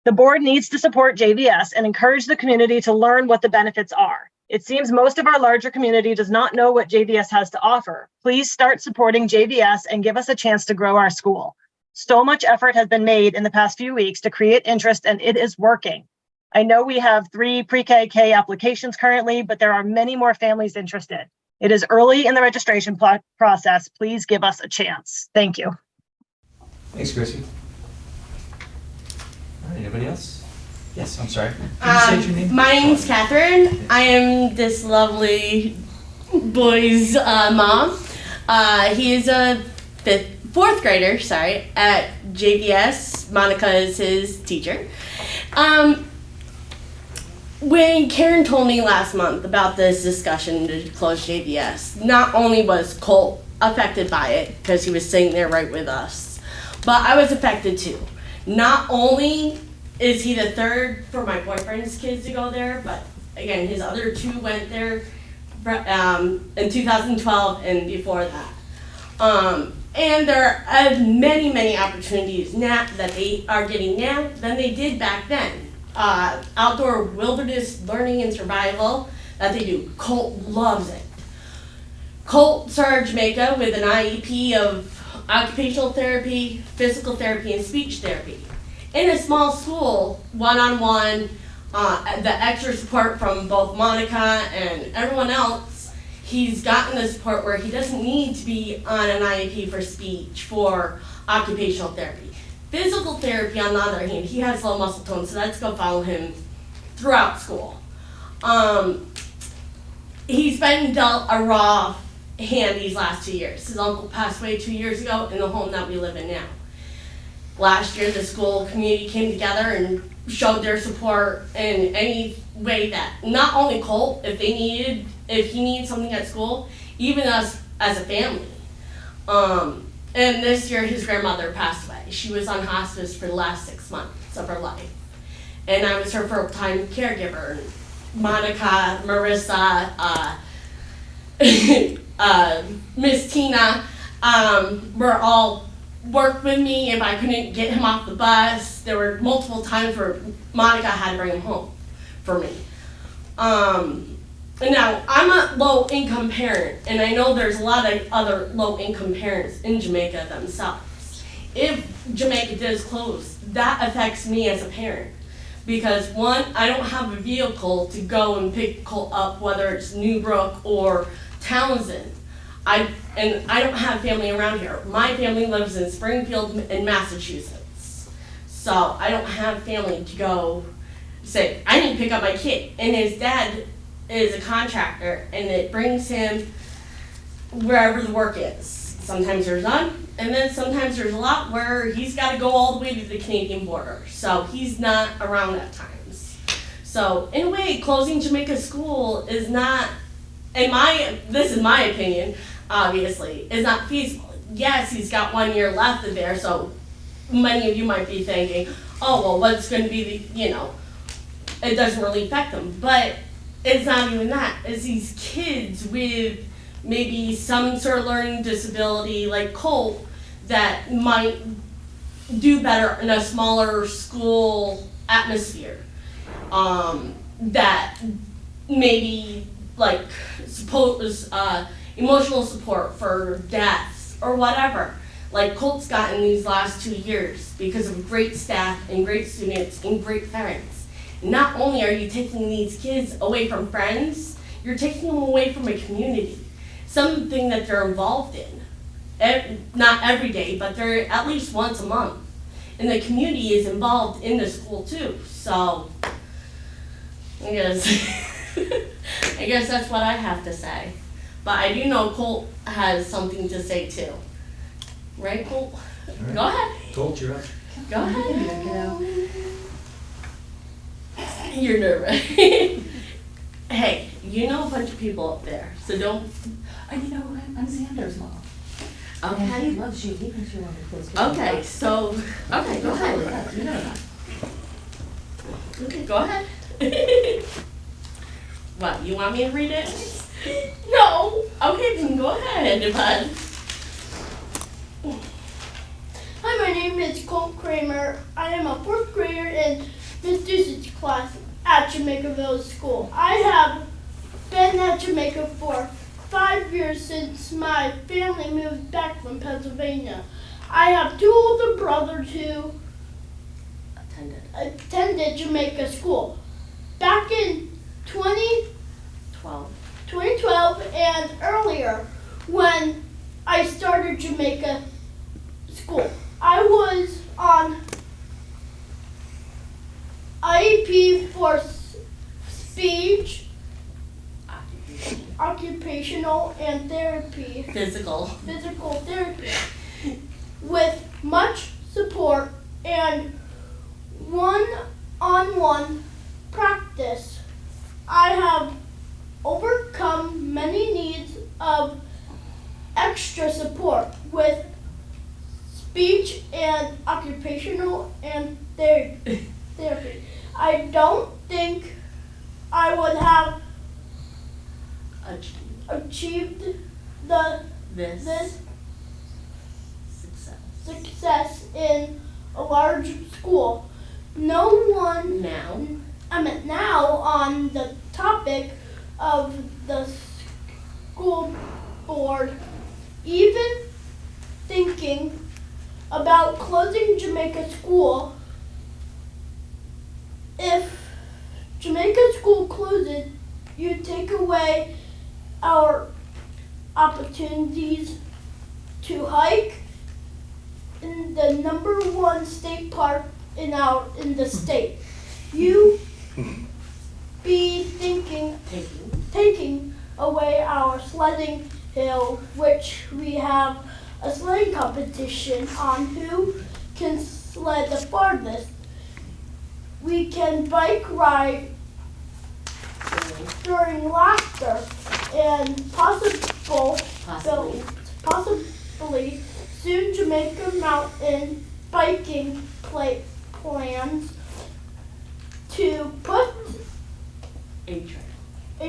The board needs to support JVS and encourage the community to learn what the benefits are. It seems most of our larger community does not know what JVS has to offer. Please start supporting JVS and give us a chance to grow our school. So much effort has been made in the past few weeks to create interest, and it is working. I know we have 3 pre-K applications currently, but there are many more families interested. It is early in the registration process. Please give us a chance. Thank you. Thanks, Chrissy. All right, anybody else? Yes, I'm sorry. Can you state your name? My name's Catherine. I am this lovely boy's mom. He is a 4th grader, at JVS. Monica is his teacher. When Karen told me last month about this discussion to close JVS, not only was Colt affected by it, because he was sitting there right with us, but I was affected too. Not only is he the 3rd for my boyfriend's kids to go there, but again, his other 2 went there in 2012 and before that. And there are many, many opportunities now that they are getting now than they did back then. Outdoor wilderness learning and survival that they do. Colt loves it. Colt started Jamaica with an IEP of occupational therapy, physical therapy, and speech therapy. In a small school, one-on-one, the extra support from both Monica and everyone else, he's gotten the support where he doesn't need to be on an IEP for speech, for occupational therapy. Physical therapy, on the other hand, he has low muscle tone, so that's gonna follow him throughout school. He's been dealt a raw hand these last 2 years. His uncle passed away 2 years ago in the home that we live in now. Last year, the school community came together and showed their support in any way that, not only Colt, if he needed something at school, even us as a family. And this year, his grandmother passed away. She was on hospice for the last 6 months of her life. And I was her full-time caregiver. Monica, Marissa, Miss Tina were all worked with me if I couldn't get him off the bus. There were multiple times where Monica had to bring him home for me. Now, I'm a low-income parent, and I know there's a lot of other low-income parents in Jamaica themselves. If Jamaica does close, that affects me as a parent. Because 1, I don't have a vehicle to go and pick Colt up, whether it's Newbrook or Townsend. I don't have family around here. My family lives in Springfield in Massachusetts. So I don't have family to go say, I need to pick up my kid. And his dad is a contractor and it brings him wherever the work is. Sometimes there's none, and then sometimes there's a lot where he's got to go all the way to the Canadian border. So he's not around at times. So in a way, closing Jamaica School is not, this is my opinion, obviously, is not feasible. Yes, he's got 1 year left in there, so many of you might be thinking, oh, well, what's going to be it doesn't really affect them. But it's not even that. It's these kids with maybe some sort of learning disability like Colt that might do better in a smaller school atmosphere. That maybe like emotional support for deaths or whatever. Like Colt's gotten these last 2 years because of great staff and great students and great parents. Not only are you taking these kids away from friends, you're taking them away from a community. Something that they're involved in. Not every day, but they're at least once a month. And the community is involved in the school too. So, I guess that's what I have to say. But I do know Colt has something to say too. Right, Colt? Right. Go ahead. Colt, you're up. Go ahead. You're nervous. Hey, you know a bunch of people up there, so don't. You know what? I'm Xander's mom. Okay. And he loves you. He thinks you're one of the close Okay, so, okay, go ahead. You know that. Okay, go ahead. What, you want me to read it? No. Okay, then go ahead, bud. Hi, my name is Colt Kramer. I am a 4th grader in Miss Deuce's class at Jamaica Village School. I have been at Jamaica for 5 years since my family moved back from Pennsylvania. I have 2 older brothers who attended Jamaica School. Back in 2012 and earlier, when I started Jamaica School, I was on IEP for speech, occupational and therapy, physical therapy, with much support and one-on-one practice. I have overcome many needs of extra support with speech and occupational and therapy. I don't think I would have achieved this success in a large school. No one now on the topic of the school board even thinking about closing Jamaica School. If Jamaica School closes, you take away our opportunities to hike in the #1 state park in the state. You be taking away our sledding hill, which we have a sledding competition on who can sled the farthest. We can bike ride during laughter and possibly soon Jamaica Mountain biking plans to put a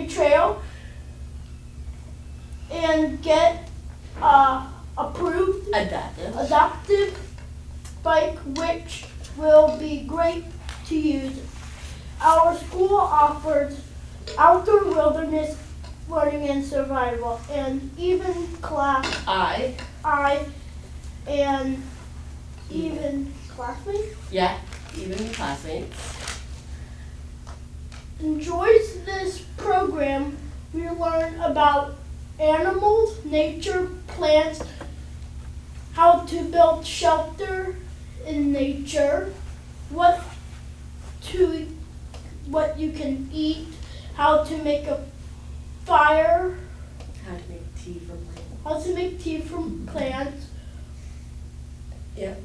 trail and get approved adaptive bike, which will be great to use. Our school offers outdoor wilderness learning and survival, and even classmates. Yeah, even classmates. Enjoys this program. We learn about animals, nature, plants, how to build shelter in nature, what you can eat, how to make a fire, How to make tea from plants. how to make tea from plants, Yep.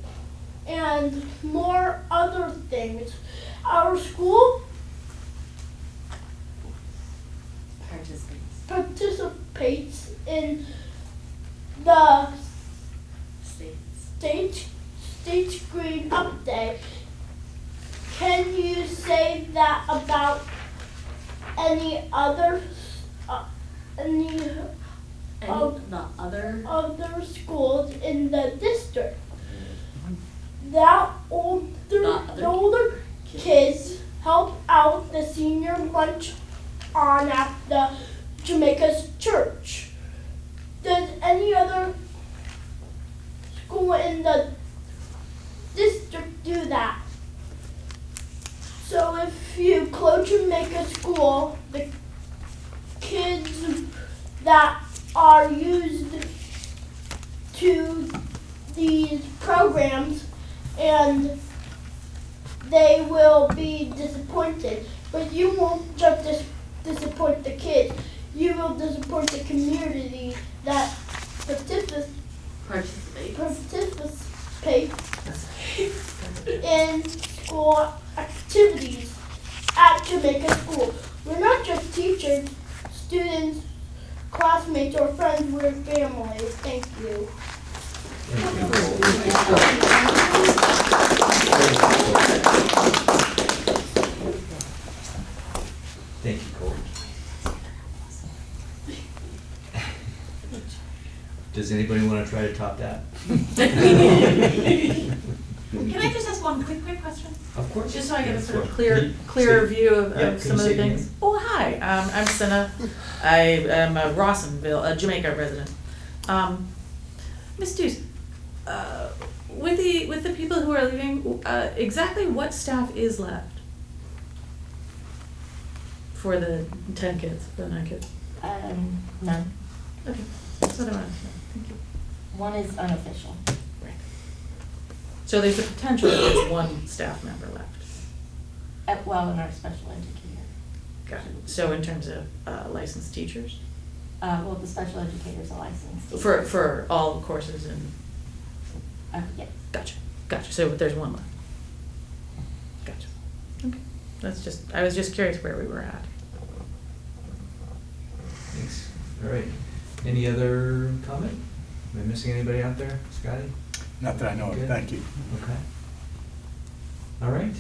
and more other things. Our school participates in the state green update. Can you say that about any other other schools in the district? The older kids help out the senior lunch on at the Jamaica's church. Does any other school in the district do that? So if you close Jamaica school, the kids that are used to these programs, and they will be disappointed. But you won't just disappoint the kids, you will disappoint the community that participates in school activities at Jamaica School. We're not just teachers, students, classmates, or friends, we're family. Thank you. Thank you, Cole. Does anybody want to try to top that? Can I just ask one quick question? Of course. Just so I get a Yeah, sort of sure. clearer view of Yeah, some of the can you say your things. Oh, hi, I'm Senna. I am a Rawsonville, a Jamaica resident. Ms. Deuce, with the people who are leaving, exactly what staff is left for the 10 kids, the 9 kids? None. Okay, that's what I wanted to know. Thank you. One is unofficial. Right. So there's a potential that there's one staff member left. Well, in our special educator. Got it. So in terms of licensed teachers? Well, the special educators are licensed. For all courses and? Yes. Gotcha. So there's one left. Gotcha. Okay. I was just curious where we were at. Thanks. All right. Any other comment? Am I missing anybody out there? Scotty? Not that I know of, Good? thank you. Okay. All right.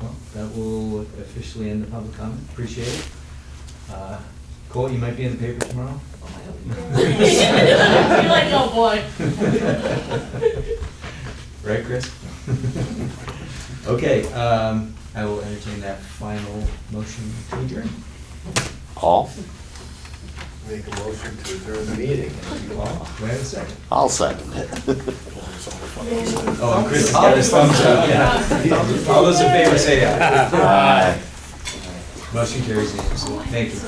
Well, that will officially end the public comment. Appreciate it. Cole, you might be in the paper tomorrow? Oh, I hope you do. You're like, oh boy. Right, Chris? Okay, I will entertain that final motion to adjourn. Paul? Make a motion to adjourn the meeting. Do I have a second? I'll second it. Oh, and Chris has got his thumbs up, yeah. All those in favor say aye. Aye. Motion carries unanimously. Thank you.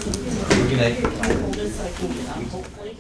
Good night. Can I hold this so I can get up, hopefully?